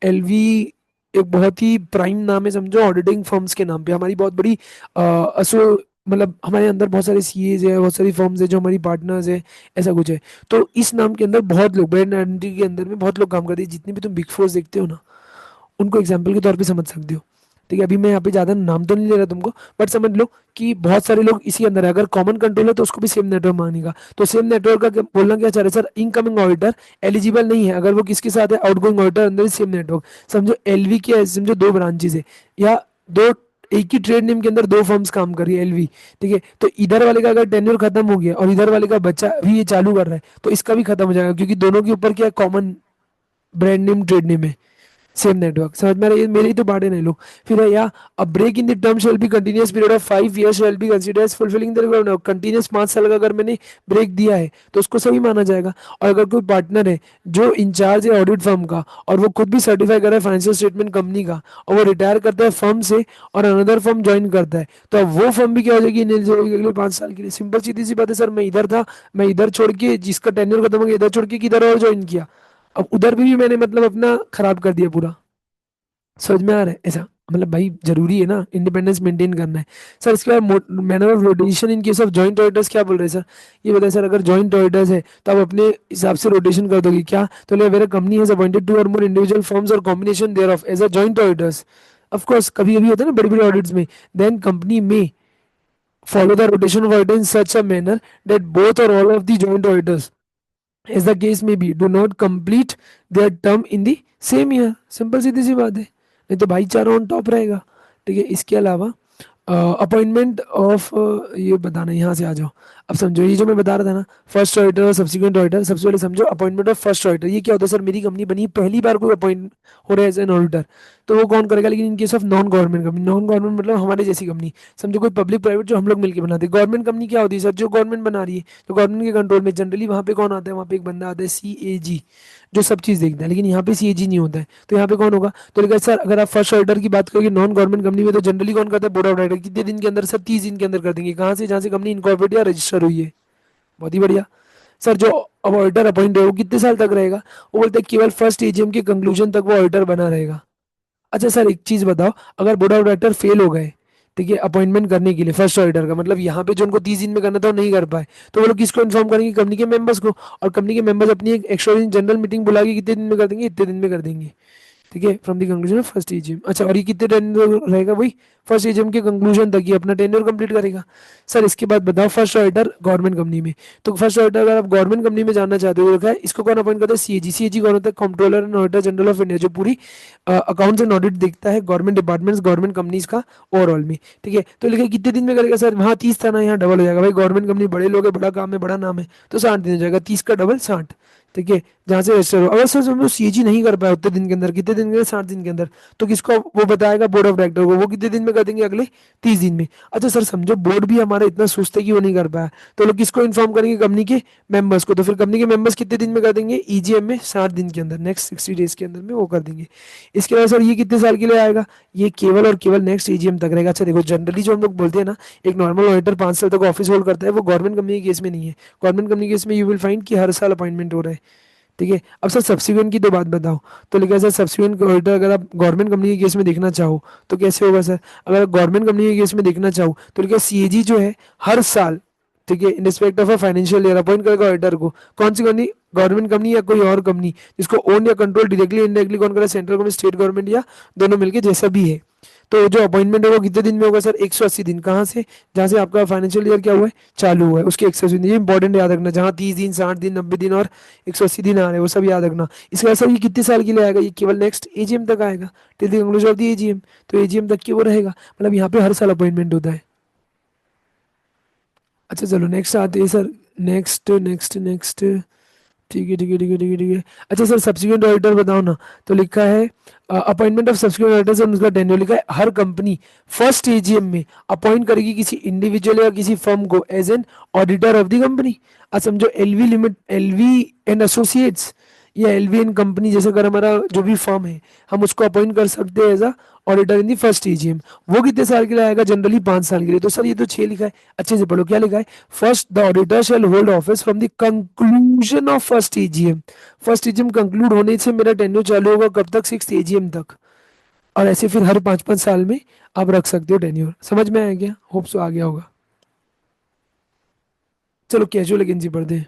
एलवी एक बहुत ही प्राइम नाम है, समझो ऑडिटिंग फर्म्स के नाम पे हमारी बहुत बड़ी असो, मतलब हमारे अंदर बहुत सारे सीएज है, बहुत सारी फर्म्स है जो हमारी पार्टनर्स है, ऐसा कुछ है। तो इस नाम के अंदर बहुत लोग, ब्रांड आइडेंटिटी के अंदर में बहुत लोग काम करते हैं, जितनी भी तुम बिग फोर्स देखते हो ना, उनको एग्जाम्पल के तौर पे समझ सकते हो, ठीक है। अभी मैं यहाँ पे ज्यादा नाम तो नहीं ले रहा तुमको, बट समझ लो कि बहुत सारे लोग इसी अंदर है, अगर कॉमन कंट्रोल है तो उसको भी सेम नेटवर्क मानेगा, तो सेम नेटवर्क का बोलना क्या चाह रहे हैं सर, इनकमिंग ऑडिटर एलिजिबल नहीं है अगर वो किसके साथ है, आउटगोइंग ऑडिटर अंदर सेम नेटवर्क। समझो एलवी क्या है, समझो दो ब्रांचेज है या दो, एक ही ट्रेड नेम के अंदर दो फर्म्स काम कर रही है एलवी, ठीक है, तो इधर वाले का अगर टेन्योर खत्म हो गया और इधर वाले का बच्चा अभी ये चालू कर रहा है, तो इसका भी खत्म हो जाएगा, क्योंकि दोनों के ऊपर क्या common brand name trade name है। सेम नेटवर्क, समझ में आ रहा है? ये मेरी तो बात है नहीं लोग। फिर है या a break in the term shall be continuous period of 5 years shall be considered as fulfilling the requirement. Continuous 5 साल का अगर मैंने ब्रेक दिया है तो उसको सही माना जाएगा। और अगर कोई पार्टनर है जो इंचार्ज है ऑडिट फर्म का, और वो खुद भी सर्टिफाई कर रहा है फाइनेंशियल स्टेटमेंट कंपनी का, और वो रिटायर करता है फर्म से और अनदर फर्म ज्वाइन करता है, तो अब वो फर्म भी क्या हो जाएगी, इनएलिजिबल अगले 5 साल के लिए। सिंपल सीधी सी बात है सर। मैं इधर था, मैं इधर छोड़ के, जिसका टेन्योर खत्म हो गया इधर छोड़ के किधर और ज्वाइन किया, अब उधर भी मैंने मतलब अपना खराब कर दिया पूरा। समझ में आ रहा है ऐसा? मतलब भाई जरूरी है ना इंडिपेंडेंस मेंटेन करना है। सर इसके बाद manner of rotation in case of joint auditors क्या बोल रहे हैं सर? ये बताए सर, अगर जॉइंट ऑडिटर्स है तो आप अपने हिसाब से रोटेशन कर दोगे क्या? तो ले where company has appointed two और मोर इंडिविजुअल फर्म्स और combination thereof as a joint auditors. Of course कभी कभी होता है ना बड़ी बड़ी ऑडिट्स में, देन कंपनी में follow the rotation of auditor in such a manner that both or all of the joint auditors, as the case may be, do not complete their term in the same year। Simple सीधी सी बात है, नहीं तो भाईचारा ऑन टॉप रहेगा। ठीक है, इसके अलावा अपॉइंटमेंट ऑफ, ये बताना, यहाँ से आ जाओ। अब समझो ये जो मैं बता रहा था ना, फर्स्ट ऑडिटर और सब्सिक्वेंट ऑडिटर, सबसे पहले समझो अपॉइंटमेंट ऑफ फर्स्ट ऑडिटर। ये क्या होता है सर? मेरी कंपनी बनी पहली बार कोई अपॉइंट हो रहा है एज एन ऑडिटर, तो वो कौन करेगा? लेकिन in case of non government company, non government मतलब हमारे जैसी कंपनी, समझो कोई पब्लिक प्राइवेट जो हम लोग मिलकर बनाते हैं। गवर्नमेंट कंपनी क्या होती है सर? जो गवर्नमेंट बना रही है, तो गवर्नमेंट के कंट्रोल में जनरली वहाँ पे कौन आता है? वहाँ पे एक बंदा आता है CAG, जो सब चीज़ देखता है। लेकिन यहाँ पे CAG नहीं होता है, तो यहाँ पे कौन होगा? तो लेकिन सर अगर आप फर्स्ट ऑर्डर की बात करोगे नॉन गवर्नमेंट कंपनी में, तो जनरली कौन करता है? Board of director. कितने दिन के अंदर सर? 30 दिन के अंदर कर देंगे। कहाँ से? जहाँ से कंपनी इनकॉर्पोरेट या रजिस्टर हुई है। बहुत ही बढ़िया। सर जो अब ऑडिटर अपॉइंट है वो कितने साल तक रहेगा? वो बोलते हैं केवल फर्स्ट AGM के कंक्लूजन तक वो ऑडिटर बना रहेगा। अच्छा सर एक चीज बताओ, अगर बोर्ड ऑफ डायरेक्टर फेल हो गए, ठीक है, अपॉइंटमेंट करने के लिए फर्स्ट ऑडिटर का, मतलब यहाँ पे जो उनको 30 दिन में करना था वो नहीं कर पाए, तो वो लोग किसको इन्फॉर्म करेंगे? कंपनी के मेंबर्स को। और कंपनी के मेंबर्स अपनी एक एक्स्ट्राऑर्डिनरी जनरल मीटिंग बुला के कितने दिन में कर देंगे? इतने दिन में कर देंगे। ठीक है, from the conclusion of first AGM. अच्छा, और ये कितने टेन्योर रहेगा? वही फर्स्ट एजीएम के कंक्लूजन तक ये अपना टेन्योर कंप्लीट करेगा। सर इसके बाद बताओ फर्स्ट ऑडिटर गवर्नमेंट कंपनी में, तो फर्स्ट ऑडिटर अगर आप गवर्नमेंट कंपनी में जानना चाहते हो, देखा है इसको कौन अपॉइंट करता है? CAG। CAG कौन होता है? Controller and auditor general of India, जो पूरी अकाउंट्स एंड ऑडिट देखता है गवर्नमेंट डिपार्टमेंट्स, गवर्नमेंट कंपनीज का ओवरऑल में। ठीक है, तो लिखा कितने दिन में करेगा सर? वहाँ 30 था ना, यहाँ डबल हो जाएगा भाई। गवर्नमेंट कंपनी बड़े लोग है, बड़ा काम है, बड़ा नाम है, तो 60 दिन हो जाएगा। 30 का डबल 60। ठीक है, जहाँ से रजिस्टर हो। अगर सर समझो CAG नहीं कर पाया उतने दिन के अंदर, कितने दिन के अंदर? 60 दिन के अंदर, तो किसको वो बताएगा? बोर्ड ऑफ डायरेक्टर को। वो कितने दिन में कर देंगे? अगले 30 दिन में। अच्छा सर समझो बोर्ड भी हमारा इतना सुस्त है कि वो नहीं कर पाया, तो लोग किसको इन्फॉर्म करेंगे? कंपनी के मेंबर्स को। तो फिर कंपनी के मेंबर्स कितने दिन में कर देंगे? EGM में 60 दिन के अंदर, नेक्स्ट 60 डेज के अंदर में वो कर देंगे। इसके बाद सर ये कितने साल के लिए आएगा? ये केवल और केवल नेक्स्ट AGM तक रहेगा। अच्छा देखो, जनरली जो हम लोग बोलते हैं ना, एक नॉर्मल ऑडिटर 5 साल तक ऑफिस होल्ड करता है, वो गवर्नमेंट कंपनी के केस में नहीं है। गवर्नमेंट कंपनी के केस में यू विल फाइंड कि हर साल अपॉइंटमेंट हो रहा है। ठीक है, अब सर सब्सिक्वेंट की तो बात बताओ। तो लिखा है सर सब्सिक्वेंट ऑडिटर अगर आप गवर्नमेंट कंपनी के केस में देखना चाहो तो कैसे होगा सर? अगर गवर्नमेंट कंपनी के केस में देखना चाहो तो लिखा है CAG जो है हर साल, ठीक है, in respect of a financial year appoint करेगा ऑडिटर को। कौन सी कंपनी? गवर्नमेंट कंपनी या कोई और कंपनी जिसको ओन या कंट्रोल डायरेक्टली इनडायरेक्टली कौन करे? सेंट्रल गवर्नमेंट, स्टेट गवर्नमेंट, या दोनों मिलके, जैसा भी है। तो जो अपॉइंटमेंट होगा कितने दिन में होगा सर? 180 दिन। कहाँ से? जहाँ से आपका फाइनेंशियल ईयर क्या हुआ है? चालू हुआ है, उसके 180 दिन। ये इंपॉर्टेंट याद रखना, जहाँ 30 दिन, 60 दिन, 90 दिन और 180 दिन आ रहे हैं वो सब याद रखना। इसके बाद सर ये कितने साल के लिए आएगा? ये केवल नेक्स्ट AGM तक आएगा, till the conclusion of the AGM। तो AGM तक की वो रहेगा, मतलब यहाँ पे हर साल अपॉइंटमेंट होता है। अच्छा चलो नेक्स्ट आते हैं सर। नेक्स्ट नेक्स्ट नेक्स्ट, ठीक है ठीक है ठीक है ठीक है ठीक है। अच्छा सर सब्सिक्वेंट ऑडिटर बताओ ना। तो लिखा है अपॉइंटमेंट ऑफ सब्सिक्वेंट ऑडिटर से उसका टेन्योर लिखा है, हर कंपनी फर्स्ट AGM में अपॉइंट करेगी किसी इंडिविजुअल या किसी फर्म को as an auditor of the company. अब समझो LV एंड एसोसिएट्स या LV एंड कंपनी, जैसे अगर हमारा जो भी फर्म है हम उसको अपॉइंट कर सकते हैं as a auditor in the first AGM। वो कितने साल के लिए आएगा? जनरली 5 साल के लिए। तो सर ये तो 6 लिखा है, अच्छे से पढ़ो क्या लिखा है? First the auditor shall hold office from the conclusion of first AGM। First AGM conclude होने से मेरा टेन्योर चालू होगा कब तक? 6th AGM तक। और ऐसे फिर हर 5-5 साल में आप रख सकते हो टेन्योर। समझ में आया क्या? होप सो आ गया होगा। चलो कैजुअल वैकेंसी पढ़ते हैं।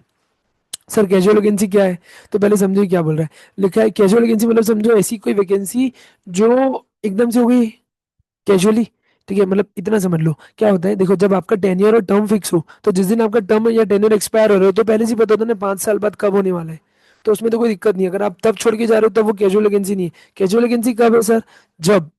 सर कैजुअल वैकेंसी क्या है? तो पहले समझो क्या बोल रहा है। लिखा है कैजुअल वैकेंसी मतलब समझो ऐसी कोई वैकेंसी जो एकदम से हो गई कैजुअली। ठीक है, मतलब इतना समझ लो क्या होता है। देखो जब आपका टेन्योर और टर्म फिक्स हो, तो जिस दिन आपका टर्म या टेन्योर एक्सपायर हो रहा हो तो पहले से ही पता होता है ना 5 साल बाद कब होने वाला है। तो उसमें तो कोई दिक्कत नहीं है। अगर आप तब छोड़ के जा रहे हो तब वो कैजुअल वैकेंसी नहीं है। कैजुअल वैकेंसी कब है सर? जब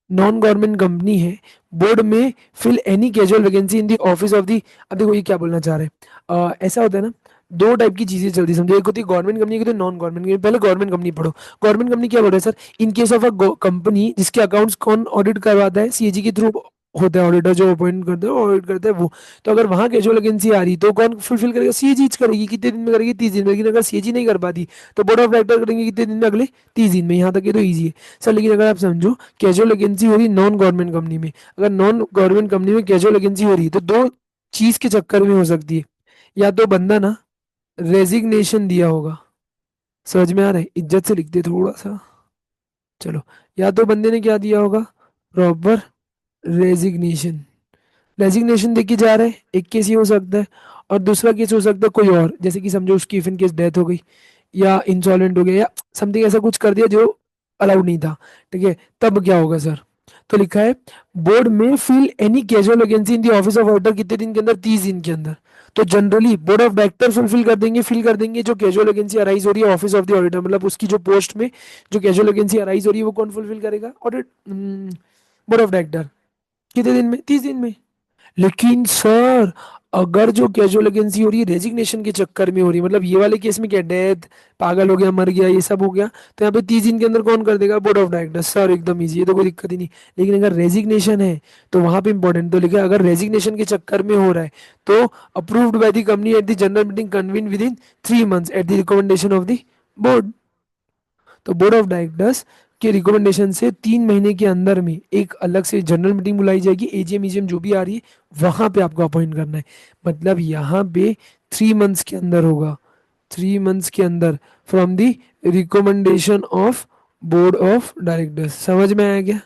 नॉन गवर्नमेंट कंपनी है, बोर्ड में fill any casual vacancy in the office of the. अब देखो ये क्या बोलना चाह रहे हैं, ऐसा होता है ना, दो टाइप की चीजें चलती है, समझो, एक होती है गवर्नमेंट कंपनी, एक होती है नॉन गवर्नमेंट कंपनी। पहले गवर्नमेंट कंपनी पढ़ो। गवर्नमेंट कंपनी क्या बोल रहा है sir? In case of a company जिसके अकाउंट्स कौन ऑडिट करवाता है? सीएजी के थ्रू होता है ऑडिटर, जो अपॉइंट करते हैं ऑडिट करते हैं वो। तो अगर वहां कैजुअल वैकेंसी आ रही तो कौन फुलफिल करेगा? सीएजी करेगी। कितने दिन में करेगी? 30 दिन में। लेकिन अगर सीएजी नहीं कर पाती तो बोर्ड ऑफ डायरेक्टर करेंगे कितने दिन में? अगले 30 दिन में। यहाँ तक ये तो ईजी है सर। लेकिन अगर आप समझो कैजुअल वैकेंसी हो रही नॉन गवर्नमेंट कंपनी में, अगर नॉन गवर्नमेंट कंपनी में कैजुअल वैकेंसी हो रही है तो दो चीज के चक्कर में हो सकती है। या तो बंदा ना रेजिग्नेशन दिया होगा, समझ में आ रहा है? इज्जत से लिख दे थोड़ा सा, चलो। या तो बंदे ने क्या दिया होगा? Proper resignation. रेजिग्नेशन देके जा रहे हैं, एक केस ये हो सकता है। और दूसरा केस हो सकता है कोई और, जैसे कि समझो उसकी इफ इन केस डेथ हो गई, या इंसॉल्वेंट हो गया, या समथिंग ऐसा कुछ कर दिया जो अलाउड नहीं था, ठीक है? तब क्या होगा सर? तो लिखा है बोर्ड में fill any casual vacancy in the office of auditor कितने दिन के अंदर? 30 दिन के अंदर। तो generally board of director fulfil कर देंगे, फिल कर देंगे जो कैजुअल वैकेंसी अराइज हो रही है ऑफिस ऑफ द ऑडिटर, मतलब उसकी जो पोस्ट में जो कैजुअल वैकेंसी अराइज हो रही है वो कौन फुलफिल करेगा? Audit, board of director. कितने दिन में? 30 दिन में। लेकिन सर अगर जो कैजुअल वैकेंसी हो रही है रेजिग्नेशन के चक्कर में हो रही है, मतलब ये वाले केस में क्या, डेथ, पागल हो गया, मर गया, ये सब हो गया, तो यहाँ पे 30 दिन के अंदर कौन कर देगा? Board of director. सर एकदम इजी, ये तो कोई दिक्कत ही नहीं। लेकिन अगर रेजिग्नेशन है तो वहां पे इंपॉर्टेंट तो लिखा है, अगर रेजिग्नेशन के चक्कर में हो रहा है तो approved by the company at the general meeting convene with in 3 months at the recommendation of the board. तो बोर्ड ऑफ डायरेक्टर्स के रिकमेंडेशन से 3 महीने के अंदर में एक अलग से जनरल मीटिंग बुलाई जाएगी, एजीएम ईजीएम जो भी आ रही है वहां पे आपको अपॉइंट करना है। मतलब यहाँ पे 3 मंथ्स के अंदर होगा, 3 मंथ्स के अंदर, from the recommendation of board of directors. समझ में आया क्या?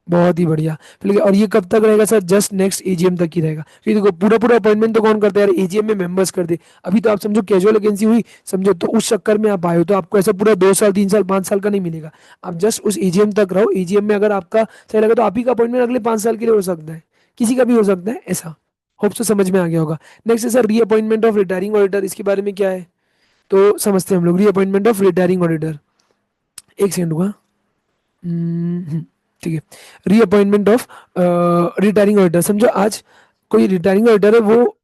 बहुत ही बढ़िया। फिर और ये कब तक रहेगा सर? जस्ट नेक्स्ट एजीएम तक ही रहेगा। फिर देखो पूरा पूरा अपॉइंटमेंट तो कौन करता है यार? एजीएम में मेंबर्स करते। अभी तो आप समझो कैजुअल वैकेंसी हुई, समझो, तो उस चक्कर में आप आए हो तो आपको ऐसा पूरा 2 साल 3 साल 5 साल का नहीं मिलेगा। आप जस्ट उस एजीएम तक रहो। एजीएम में अगर आपका सही लगा तो आप ही का अपॉइंटमेंट अगले 5 साल के लिए हो सकता है, किसी का भी हो सकता है ऐसा। होप तो समझ में आ गया होगा। नेक्स्ट है sir reappointment of retiring auditor. इसके बारे में क्या है तो समझते हैं हम लोग। रीअपॉइंटमेंट ऑफ रिटायरिंग ऑडिटर, एक सेकंड हुआ। ठीक है। रीअपॉइंटमेंट ऑफ रिटायरिंग ऑडिटर, समझो आज कोई रिटायरिंग ऑडिटर है, वो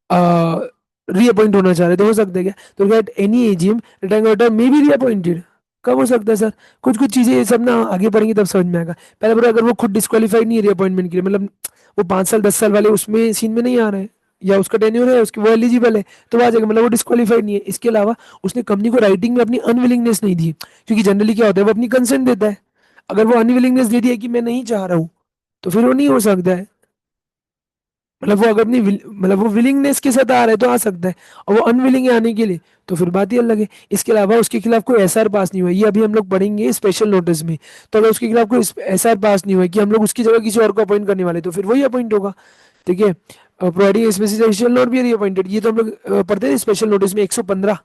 रीअपॉइंट होना चाह रहे, तो हो सकता है क्या? तो eight any AGM retiring auditor may be reappointed. कब हो सकता है सर? कुछ कुछ चीजें ये सब ना आगे पढ़ेंगे तब समझ में आएगा। पहले बार अगर वो खुद डिस्क्वालीफाइड नहीं है रीअपॉइंटमेंट के लिए, मतलब वो 5 साल 10 साल वाले उसमें सीन में नहीं आ रहे हैं, या उसका टेन्योर है, उसकी वो एलिजिबल है, तो वो आ जाएगा, मतलब वो डिस्क्वालीफाइड नहीं है। इसके अलावा उसने कंपनी को राइटिंग में अपनी अनविलिंगनेस नहीं दी, क्योंकि जनरली क्या होता है वो अपनी कंसेंट देता है। अगर वो अनविलिंगनेस दे दिया कि मैं नहीं चाह रहा हूँ, तो फिर वो नहीं हो सकता है। मतलब वो अगर अपनी मतलब वो विलिंगनेस के साथ आ रहा है तो आ सकता है, और वो अनविलिंग है आने के लिए तो फिर बात ही अलग है। इसके अलावा उसके खिलाफ कोई एसआर पास नहीं हुआ, ये अभी हम लोग पढ़ेंगे स्पेशल नोटिस में। तो अगर उसके खिलाफ कोई एसआर पास नहीं हुआ कि हम लोग उसकी जगह किसी और को अपॉइंट करने वाले, तो फिर वही अपॉइंट होगा, ठीक है? प्रोवाइडिंग स्पेशल नोट भी रिअपॉइंटेड, ये तो हम लोग पढ़ते थे स्पेशल नोटिस में 115।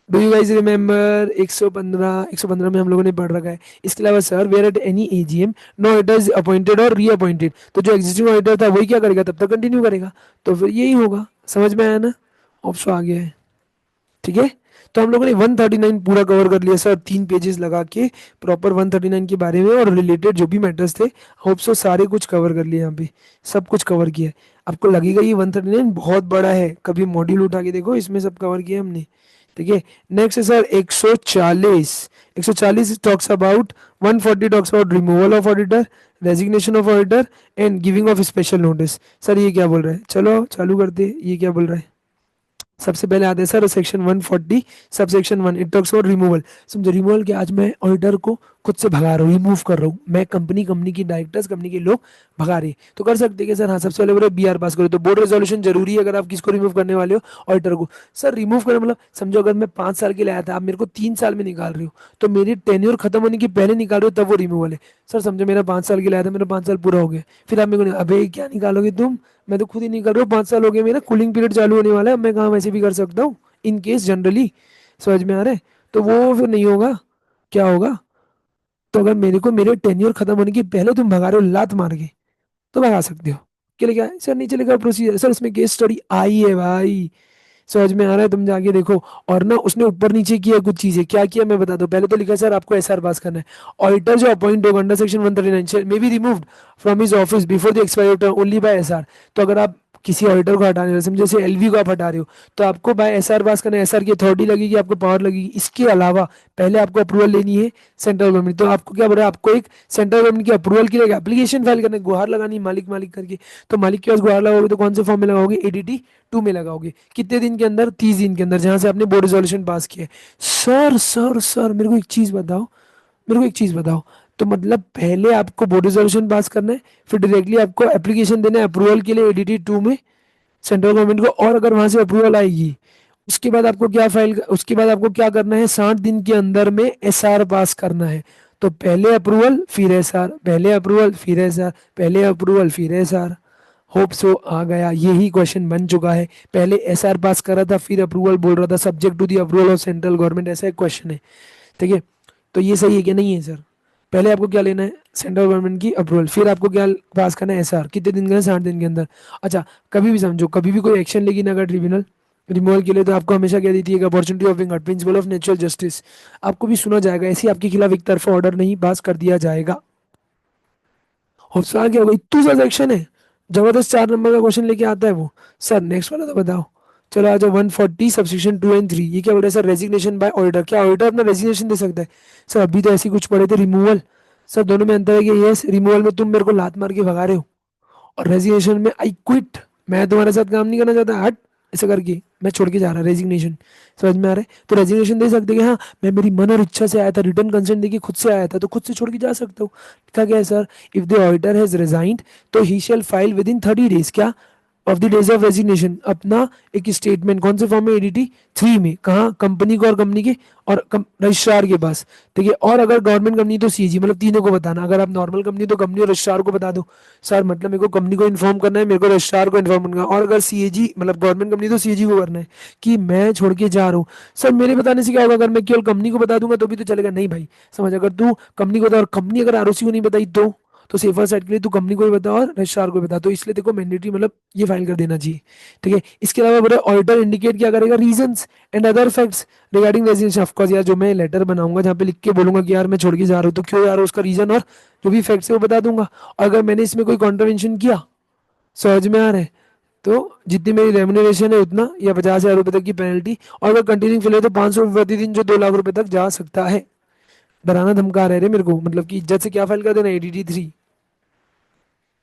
Do you guys remember? 115, 115 में हम लोगों ने पढ़ रखा है। इसके अलावा sir where at any AGM no auditor is appointed और रीअपॉइंटेड, तो जो एग्जिस्टिंग ऑडिटर था वही क्या करेगा? तब तक कंटिन्यू करेगा। तो फिर यही होगा। समझ में आया ना? ऑप्शन आ गया है, ठीक है? तो हम लोगों ने 139 पूरा कवर कर लिया सर, 3 पेजेस लगा के प्रॉपर 139 के बारे में और रिलेटेड जो भी मैटर्स थे। होप सो सारे कुछ कवर कर लिए, यहाँ पे सब कुछ कवर किया है। आपको लगेगा ये 139 बहुत बड़ा है, कभी मॉड्यूल उठा के देखो, इसमें सब कवर किया हमने, ठीक है? नेक्स्ट है sir 140। 140 talks about, 140 talks about removal of auditor, resignation of auditor and giving of special notice. Sir ये क्या बोल रहा है? चलो चालू करते, ये क्या बोल रहा है? सबसे पहले आते हैं sir section 140 sub section 1, it talks about removal. समझो रिमूवल के, आज मैं ऑडिटर को खुद से भगा रहा हूँ, रिमूव कर रहा हूँ मैं, कंपनी की डायरेक्टर्स, कंपनी के लोग भगा रहे हैं, तो कर सकते हैं कि सर हाँ सबसे पहले बोले बीआर पास करो, तो बोर्ड रेजोल्यूशन जरूरी है अगर आप किसको रिमूव करने वाले हो? ऑडिटर को। सर रिमूव करना मतलब समझो अगर मैं 5 साल के लिए आया था, आप मेरे को 3 साल में निकाल रहे हो, तो मेरी टेन्योर खत्म होने के पहले निकाल रहे हो तब वो रिमूवल है। सर समझो मेरा 5 साल के लिए आया था, मेरा 5 साल पूरा हो गया, फिर आप मेरे को अबे क्या निकालोगे तुम? मैं तो खुद ही निकल रहा हूँ, 5 साल हो गए, मेरा कूलिंग पीरियड चालू होने वाला है, मैं कहाँ वैसे भी कर सकता हूँ इन केस जनरली। समझ में आ रहा है? तो वो फिर नहीं होगा। क्या होगा? तो अगर मेरे को मेरे टेन्योर खत्म होने के पहले तुम भगा रहे हो लात मार के, तो भगा सकते हो। के लिए क्या है सर? नहीं चलेगा प्रोसीजर? सर उसमें केस स्टडी आई है भाई, समझ में आ रहा है? तुम जाके देखो। और ना उसने ऊपर नीचे किया कुछ चीजें, क्या किया मैं बता दूं। पहले तो लिखा है, सर आपको एसआर पास करना है। ऑडिटर जो अपॉइंट होगा under section 139 may be removed from his office before the expiry term only by SR. तो अगर आप किसी ऑडिटर को हटाने वाले, समझो जैसे एलवी को आप हटा रहे हो, तो आपको बाय एसआर पास करना है, एसआर की अथॉरिटी लगेगी, आपको पावर लगेगी। इसके अलावा पहले आपको अप्रूवल लेनी है सेंट्रल गवर्नमेंट। तो आपको क्या बोल रहा है, आपको एक सेंट्रल गवर्नमेंट की अप्रूवल के लिए एप्लीकेशन फाइल करने, गुहार लगानी, मालिक मालिक करके। तो मालिक के पास गुहार लगाओगे तो कौन से फॉर्म में लगाओगे, एडीटी 2 में लगाओगे। कितने दिन के अंदर, 30 दिन के अंदर, जहां से आपने बोर्ड रेजोल्यूशन पास किया है। सर मेरे को एक चीज बताओ, मेरे को एक चीज बताओ, तो मतलब पहले आपको बोर्ड रेजोल्यूशन पास करना है, फिर डायरेक्टली आपको एप्लीकेशन देना है अप्रूवल के लिए एडीटी 2 में सेंट्रल गवर्नमेंट को, और अगर वहां से अप्रूवल आएगी, उसके बाद आपको क्या फाइल, उसके बाद आपको क्या करना है, 60 दिन के अंदर में एसआर पास करना है। तो पहले अप्रूवल फिर एसआर, पहले अप्रूवल फिर एसआर, पहले अप्रूवल फिर एसआर। होप सो आ गया, यही क्वेश्चन बन चुका है। पहले एसआर पास कर रहा था, फिर अप्रूवल बोल रहा था, subject to the approval of central government, ऐसा एक क्वेश्चन है। ठीक है, तो ये सही है क्या, नहीं है सर? पहले आपको क्या लेना है, सेंट्रल गवर्नमेंट की अप्रूवल, फिर आपको क्या पास करना है, एसआर। कितने दिन का है, 60 दिन के अंदर। अच्छा, कभी भी समझो, कभी भी कोई एक्शन लेगी ना अगर ट्रिब्यूनल रिमूवल के लिए, तो आपको हमेशा क्या देती है, opportunity of wing principle of natural justice. आपको भी सुना जाएगा, ऐसे ही आपके खिलाफ एक तरफा ऑर्डर नहीं पास कर दिया जाएगा। होशियार क्या होगा, इतू सा सेक्शन है, जबरदस्त 4 नंबर का क्वेश्चन लेके आता है वो। सर नेक्स्ट वाला तो बताओ। चलो आ जाओ, 140 सबसेक्शन 2 एंड 3, ये क्या बोल रहा है सर, रेजिग्नेशन बाय ऑडिटर। क्या ऑडिटर अपना रेजिग्नेशन दे सकता है? सर अभी तो ऐसी कुछ पढ़े थे, रिमूवल। सर दोनों में अंतर है कि यस, रिमूवल में तुम मेरे को लात मार के भगा रहे हो, और रेजिग्नेशन में आई क्विट, मैं तुम्हारे साथ काम नहीं करना चाहता, हट, ऐसा करके मैं छोड़ के जा रहा, रेजिग्नेशन। समझ में आ रहा है? तो रेजिग्नेशन दे सकते हैं कि हाँ, मैं मेरी मन और इच्छा से आया था, रिटर्न कंसेंट देके खुद से आया था, तो खुद से छोड़ के जा सकता हूँ। लिखा गया है sir, if the auditor has resigned, तो he shall file within 30 days, क्या, of the days of resignation, अपना एक स्टेटमेंट, कौन से फॉर्म में, एडीटी 3 में, कहाँ, कंपनी को और कंपनी के और रजिस्ट्रार के पास। ठीक है, और अगर गवर्नमेंट कंपनी तो सीजी, मतलब तीनों को बताना। अगर आप नॉर्मल कंपनी तो कंपनी और रजिस्ट्रार को बता दो। सर मतलब मेरे को कंपनी को इन्फॉर्म करना है, मेरे को रजिस्ट्रार को इन्फॉर्म करना है, और अगर सीएजी मतलब गवर्नमेंट कंपनी तो सीएजी को करना है कि मैं छोड़ के जा रहा हूँ। सर मेरे बताने से क्या होगा, अगर मैं केवल कंपनी को बता दूंगा तो भी तो चलेगा? नहीं भाई, समझ, अगर तू कंपनी को बता और कंपनी अगर आरओसी को नहीं बताई तो सेफर साइड के लिए तू कंपनी को भी बता और रजिस्ट्रार को भी बता। तो इसलिए देखो मैंडेटरी मतलब ये फाइल कर देना चाहिए। ठीक है, इसके अलावा बोले ऑडिटर इंडिकेट क्या करेगा, reasons and other facts regarding resignation. Of course यार, जो मैं लेटर बनाऊंगा जहाँ पे लिख के बोलूंगा कि यार मैं छोड़ के जा रहा हूँ, तो क्यों जा रहा हूँ, उसका रीजन और जो भी फैक्ट्स है वो बता दूंगा। और अगर मैंने इसमें कोई कॉन्ट्रवेंशन किया, समझ में आ रहा है, तो जितनी मेरी रेम्यूनरेशन है उतना, या 50,000 रुपए तक की पेनल्टी, और अगर कंटिन्यू फेल है तो 500 प्रतिदिन, जो 2 लाख रुपए तक जा सकता है। डराना धमका रहे रे मेरे को, मतलब कि इज्जत से क्या फाइल कर देना, एडीटी 3।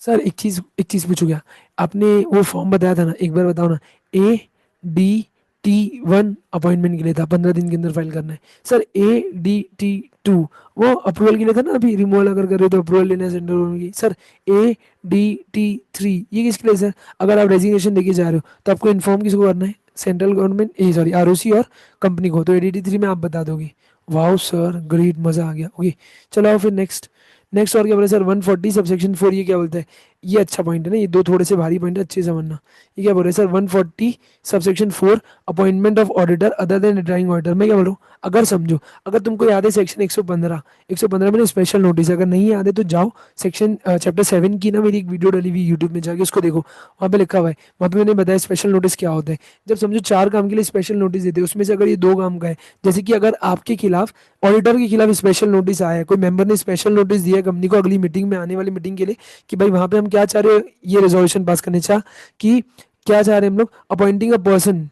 सर एक चीज पूछू क्या, आपने वो फॉर्म बताया था ना, एक बार बताओ ना। ADT 1 अपॉइंटमेंट के लिए था, 15 दिन के अंदर फाइल करना है। सर ADT 2 वो अप्रूवल के लिए था ना, अभी रिमूवल अगर कर रहे हो तो अप्रूवल लेना है सेंट्रल गवर्नमेंट की। सर ADT 3 ये किसके लिए सर? अगर आप रेजिग्नेशन देके जा रहे हो तो आपको इन्फॉर्म किसको करना है, सेंट्रल गवर्नमेंट, ए सॉरी आरओसी और कंपनी को। तो ADT 3 में आप बता दोगे। वाओ सर ग्रेट, मजा आ गया। ओके, चलो आओ फिर नेक्स्ट। नेक्स्ट और क्या बोला सर, 140 सबसेक्शन 4, ये क्या बोलता है? ये अच्छा पॉइंट है ना, ये दो थोड़े से भारी पॉइंट है, अच्छे से समझना। ये क्या बोल रहे हैं sir, 140 subsection 4, appointment of auditor other than retiring auditor. मैं क्या बोल रहा हूँ, अगर समझो, अगर तुमको याद है सेक्शन 115, 115 में स्पेशल नोटिस, अगर नहीं याद है तो जाओ सेक्शन चैप्टर 7 की ना मेरी एक वीडियो डली हुई यूट्यूब में, जाके उसको देखो, वहाँ पे लिखा हुआ है, वहाँ पे मैंने बताया स्पेशल नोटिस क्या होता है। जब समझो 4 काम के लिए स्पेशल नोटिस देते हैं, उसमें से अगर ये 2 काम का है, जैसे कि अगर आपके खिलाफ, ऑडिटर के खिलाफ स्पेशल नोटिस आया है, कोई मेंबर ने स्पेशल नोटिस दिया है कंपनी को अगली मीटिंग में, आने वाली मीटिंग के लिए, कि भाई वहां पे हम क्या चाह रहे हैं, ये रेजोल्यूशन पास करने चाह कि क्या चाह रहे हैं हम लोग, appointing a person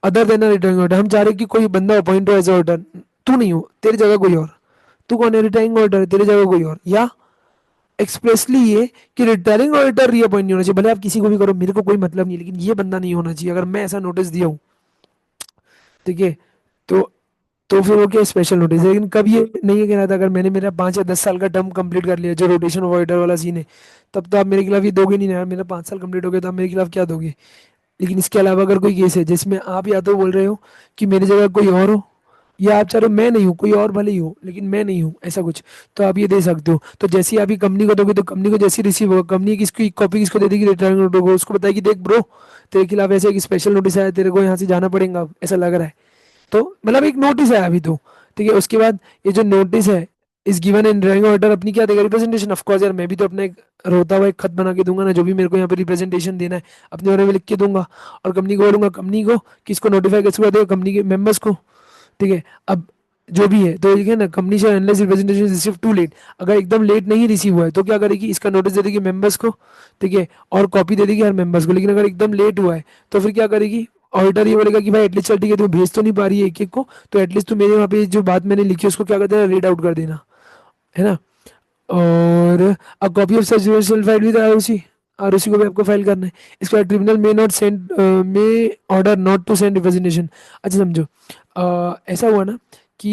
other than returning order. हम चाह रहे हैं कि कोई बंदा अपॉइंट हो एज ऑर्डर, तू नहीं हो, तेरी जगह कोई और। तू कौन है, रिटर्निंग ऑर्डर, तेरी जगह कोई और। या एक्सप्रेसली ये कि रिटर्निंग ऑडिटर रीअपॉइंट नहीं होना चाहिए, भले आप किसी को भी करो, मेरे को कोई मतलब नहीं, लेकिन ये बंदा नहीं होना चाहिए, अगर मैं ऐसा नोटिस दिया हूँ। ठीक है, तो फिर वो क्या, स्पेशल नोटिस है। लेकिन कब ये नहीं कहना था, अगर मैंने मेरा 5 या 10 साल का टर्म कंप्लीट कर लिया, जो रोटेशन ऑफ ऑडिटर वाला सीन है, तब तो आप मेरे खिलाफ ये दोगे नहीं ना यार, मेरा 5 साल कंप्लीट हो गया तो आप मेरे खिलाफ क्या दोगे? लेकिन इसके अलावा अगर कोई केस है जिसमें आप या तो बोल रहे हो कि मेरी जगह कोई और हो, या आप चाह रहे हो मैं नहीं हूँ, कोई और भले ही हो लेकिन मैं नहीं हूँ, ऐसा कुछ, तो आप ये दे सकते हो। तो जैसे ही आप ये कंपनी को दोगे, तो कंपनी को जैसी रिसीव होगा, कंपनी किसकी कॉपी किसको दे देगी, रिटर्निंग ऑर्डर को, उसको बताएगी देख ब्रो, तेरे खिलाफ ऐसे एक स्पेशल नोटिस आया, तेरे को यहाँ से जाना पड़ेगा, ऐसा लग रहा है। तो मतलब एक नोटिस है अभी तो। ठीक है, उसके बाद ये जो नोटिस है इस गिवन इन ड्राइंग ऑर्डर, अपनी क्या देगा, रिप्रेजेंटेशन। ऑफ कोर्स यार, मैं भी तो अपना एक रोता हुआ एक खत बना के दूंगा ना, जो भी मेरे को यहाँ पे रिप्रेजेंटेशन देना है अपने बारे में लिख के दूंगा, और कंपनी को बोलूंगा, कंपनी को किसको नोटिफाई किसको देगा, कंपनी के मेंबर्स को। ठीक है, अब जो भी है तो लिखे ना, company shall unless representation receive too late. अगर एकदम लेट नहीं रिसीव हुआ है तो क्या करेगी, इसका नोटिस दे देगी मेंबर्स को, ठीक है, और कॉपी दे देगी हर मेंबर्स को। लेकिन अगर एकदम लेट हुआ है तो फिर क्या करेगी, ऑडिटर ये बोलेगा कि भाई एटलीस्ट चल ठीक है, तू भेज तो नहीं पा रही है एक एक को, तो एटलीस्ट तू मेरे वहाँ पे जो बात मैंने लिखी है उसको क्या कर देना, रीड आउट कर देना, है ना। और a copy of such file with ROC, ROC को भी आपको फाइल करना है। इसके बाद tribunal may not send, may order not to send representation. अच्छा समझो, ऐसा हुआ ना कि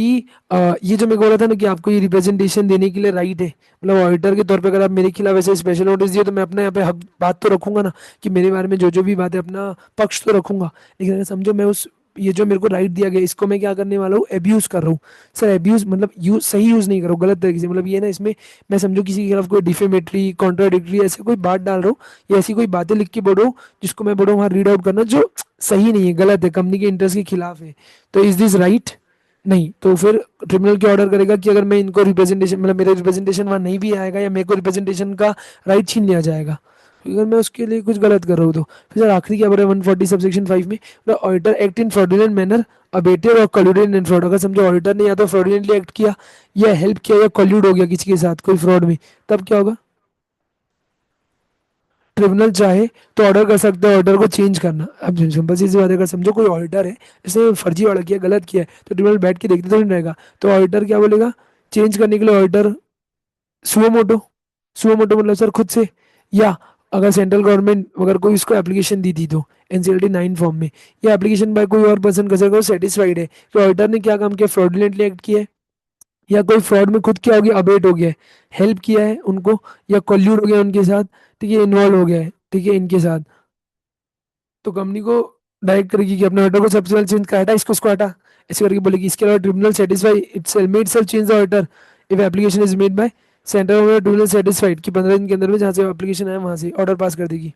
ये जो मैं बोला था ना कि आपको ये रिप्रेजेंटेशन देने के लिए राइट है, मतलब ऑडिटर के तौर पे अगर आप मेरे खिलाफ ऐसे स्पेशल नोटिस दिए तो मैं अपने यहाँ पे हक बात तो रखूंगा ना, कि मेरे बारे में जो जो भी बात है अपना पक्ष तो रखूंगा। लेकिन अगर समझो मैं उस, ये जो मेरे को राइट दिया गया इसको मैं क्या करने वाला हूँ, एब्यूज कर रहा हूँ। सर एब्यूज मतलब यूज, सही यूज नहीं करो, गलत तरीके से, मतलब ये ना इसमें मैं समझो किसी के खिलाफ कोई डिफेमेटरी, कॉन्ट्राडिक्टरी ऐसे कोई बात डाल रहा हूँ, या ऐसी कोई बातें लिख के बोल रहा हूँ जिसको मैं बोल रहा हूँ वहाँ रीड आउट करना, जो सही नहीं है, गलत है, कंपनी के इंटरेस्ट के खिलाफ है। तो इज दिस राइट? नहीं। तो फिर ट्रिब्यूनल क्या ऑर्डर करेगा कि अगर मैं इनको रिप्रेजेंटेशन, मतलब मेरे रिप्रेजेंटेशन वहाँ नहीं भी आएगा या मेरे को रिप्रेजेंटेशन का राइट छीन लिया जाएगा अगर मैं उसके लिए कुछ गलत कर रहा हूँ तो। फिर सर आखिरी क्या बोल रहा है 140 सबसेक्शन 5 में, auditor act in fraudulent manner, abetted और कॉल्यूडेड इन फ्रॉड। अगर समझो ऑडिटर ने या तो फ्रॉडुलेंटली एक्ट किया, या हेल्प किया, या कॉल्यूड हो गया किसी के साथ कोई फ्रॉड में, तब क्या होगा, ट्रिब्यूनल चाहे तो ऑर्डर कर सकता है ऑर्डर को चेंज करना। अब सिंपल सी बात है, अगर समझो कोई ऑडिटर है, इसने फर्जी वाला किया, गलत किया है, तो ट्रिब्यूनल बैठ के देखते तो नहीं रहेगा। तो ऑडिटर क्या बोलेगा, चेंज करने के लिए auditor suo motu, suo motu मतलब सर खुद से, या अगर सेंट्रल गवर्नमेंट अगर कोई उसको एप्लीकेशन दी थी तो एनसीएलटी 9 फॉर्म में, या एप्लीकेशन बाय कोई और पर्सन कर सकता है सेटिस्फाइड है कि ऑडिटर ने क्या काम किया, फ्रॉडुलेंटली एक्ट किया है, या कोई फ्रॉड में खुद क्या हो गया, अबेट हो गया है, हेल्प किया है उनको, या कॉल्यूड हो गया उनके साथ, ठीक है, इन्वॉल्व हो गया है, ठीक है, इनके साथ। तो कंपनी को डायरेक्ट करेगी कि अपने ऑर्डर को सबसे पहले चेंज कर, हटा इसको, उसको हटा, ऐसे करके बोलेगी। इसके अलावा tribunal satisfy itself may itself change the order if application is made by central government, tribunal satisfied कि 15 दिन के अंदर में जहाँ से एप्लीकेशन आया वहां से ऑर्डर पास कर देगी।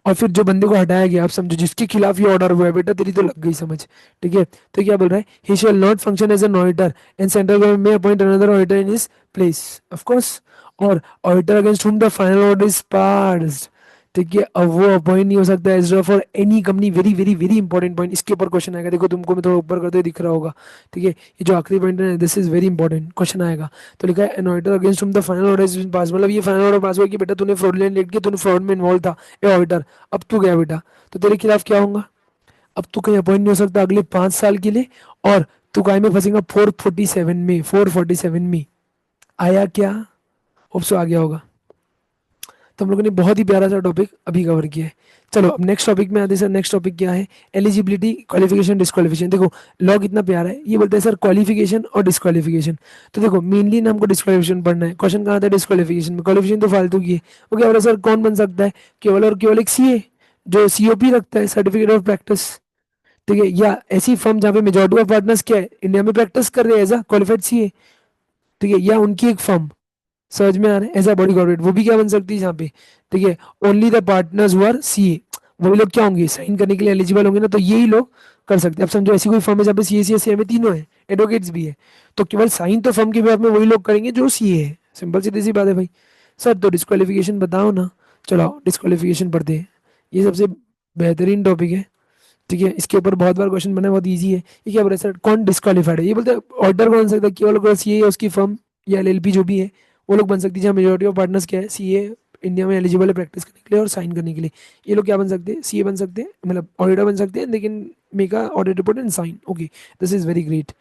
और फिर जो बंदे को हटाया गया, आप समझो जिसके खिलाफ ये ऑर्डर हुआ है, बेटा तेरी तो लग गई समझ, ठीक है। तो क्या बोल रहा है, he shall not function as an auditor and central government में appoint another auditor in his place, of course. और auditor against whom the final order is passed, ठीक है, अब वो अपॉइंट नहीं हो सकता as for any company. Very very very important point, इसके ऊपर क्वेश्चन आएगा, देखो तुमको मैं थोड़ा ऊपर करते हुए दिख रहा होगा, ठीक है, ये जो आखिरी पॉइंट है this is very important, question आएगा। तो लिखा है an auditor against whom the final order is pass, मतलब ये फाइनल ऑर्डर पास हुआ कि बेटा तूने फ्रॉडलेंट लेट किया, तूने फ्रॉड में इन्वॉल्व था, ए ऑडिटर, अब तू गया बेटा, तो तेरे खिलाफ क्या होगा, अब तू कहीं अपॉइंट नहीं हो सकता अगले 5 साल के लिए, और तू काय में फंसेगा 447 में, 447 में। आया क्या, होप्स आ गया होगा। तो हम लोगों ने बहुत ही प्यारा सा टॉपिक अभी कवर किया है। चलो अब नेक्स्ट टॉपिक में आते हैं सर। नेक्स्ट टॉपिक क्या है, एलिजिबिलिटी, क्वालिफिकेशन, डिस्क्वालिफिकेशन। देखो लॉ कितना प्यारा है, ये बोलते हैं सर क्वालिफिकेशन और डिस्क्वालिफिकेशन। तो देखो मेनली ना हमको डिस्क्वालिफिकेशन पढ़ना है, क्वेश्चन कहाँ आता है डिस्क्वालिफिकेशन में, क्वालिफिकेशन तो फालतू की है। वो क्या बोला सर, कौन बन सकता है, केवल और केवल एक सीए जो सीओपी रखता है, सर्टिफिकेट ऑफ प्रैक्टिस, ठीक है, या ऐसी फर्म जहाँ पे मेजोरिटी ऑफ पार्टनर्स क्या है, इंडिया में प्रैक्टिस कर रहे हैं एज अ क्वालिफाइड सीए, ठीक है, या उनकी एक फर्म, समझ में आ रहा है, ऐसा बॉडी कॉर्पोरेट वो भी क्या बन सकती है जहाँ पे, ठीक है, only the partners who are CA, वही लोग क्या होंगे, साइन करने के लिए एलिजिबल होंगे ना, तो यही लोग कर सकते हैं। अब समझो ऐसी कोई फर्म है जहाँ पे सीए सी सीए में तीनों है, एडवोकेट्स भी है, तो केवल साइन तो फर्म के बेhalf में वही लोग करेंगे जो सीए है। सिंपल सीधी सी बात है भाई। सर तो डिस्क्वालिफिकेशन बताओ ना। चलो डिस्क्वालिफिकेशन पढ़ते हैं, ये सबसे बेहतरीन टॉपिक है, ठीक है, इसके ऊपर बहुत बार क्वेश्चन बना है, बहुत इजी है। ये क्या बोल रहा है सर, कौन डिस्क्वालीफाइड है, ये बोलते हैं ऑर्डर कौन सकता है, केवल अगर सीए या उसकी फर्म या एलएलपी जो भी है वो लोग बन सकती है, जहाँ मेजोरिटी ऑफ पार्टनर्स क्या है, सीए इंडिया में एलिजिबल है प्रैक्टिस करने के लिए और साइन करने के लिए। ये लोग क्या बन सकते हैं, सीए बन सकते हैं, मतलब ऑडिटर बन सकते हैं, लेकिन make a audit report and sign, okay, this is very great.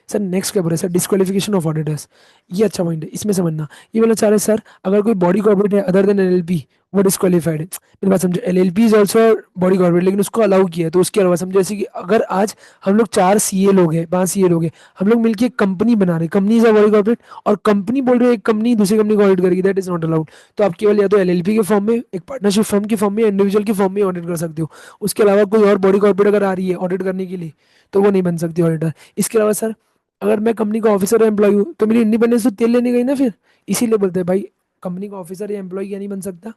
Sir next क्या बोल रहे हैं सर, डिस्क्वालिफिकेशन ऑफ ऑडिटर्स। ये अच्छा पॉइंट है, इसमें समझना। ये बोलना चाह रहे हैं सर, अगर कोई बॉडी कॉर्पोरेट है अदर देन एलएलपी, वो डिस्क्वालीफाइड है। मेरी बात समझो, LLP is also body corporate, लेकिन उसको अलाउ किया है, तो उसके अलावा समझो जैसे कि अगर आज हम लोग 4 सीए लोग हैं, 5 सीए लोग हैं, हम लोग मिलकर एक कंपनी बना रहे हैं, company is a body corporate, और कंपनी बोल रही है एक कंपनी दूसरी कंपनी को ऑडिट करेगी, दैट इज नॉट अलाउड। तो आप केवल या तो एलएलपी के फॉर्म में, एक पार्टनरशिप फर्म की फॉर्म में, इंडिविजुअल की फॉर्म में ऑडिट कर सकते हो। उसके अलावा कोई और बॉडी कॉर्पोरेट अगर आ रही है ऑडिट करने के लिए तो वो नहीं बन सकती ऑडिटर। इसके अलावा सर, अगर मैं कंपनी का ऑफिसर या एम्प्लॉय हूँ तो मेरी इंडिपेंडेंस तो तेल लेने गई ना फिर। इसीलिए बोलते हैं भाई, कंपनी का ऑफिसर या एम्प्लॉय क्या नहीं बन सकता,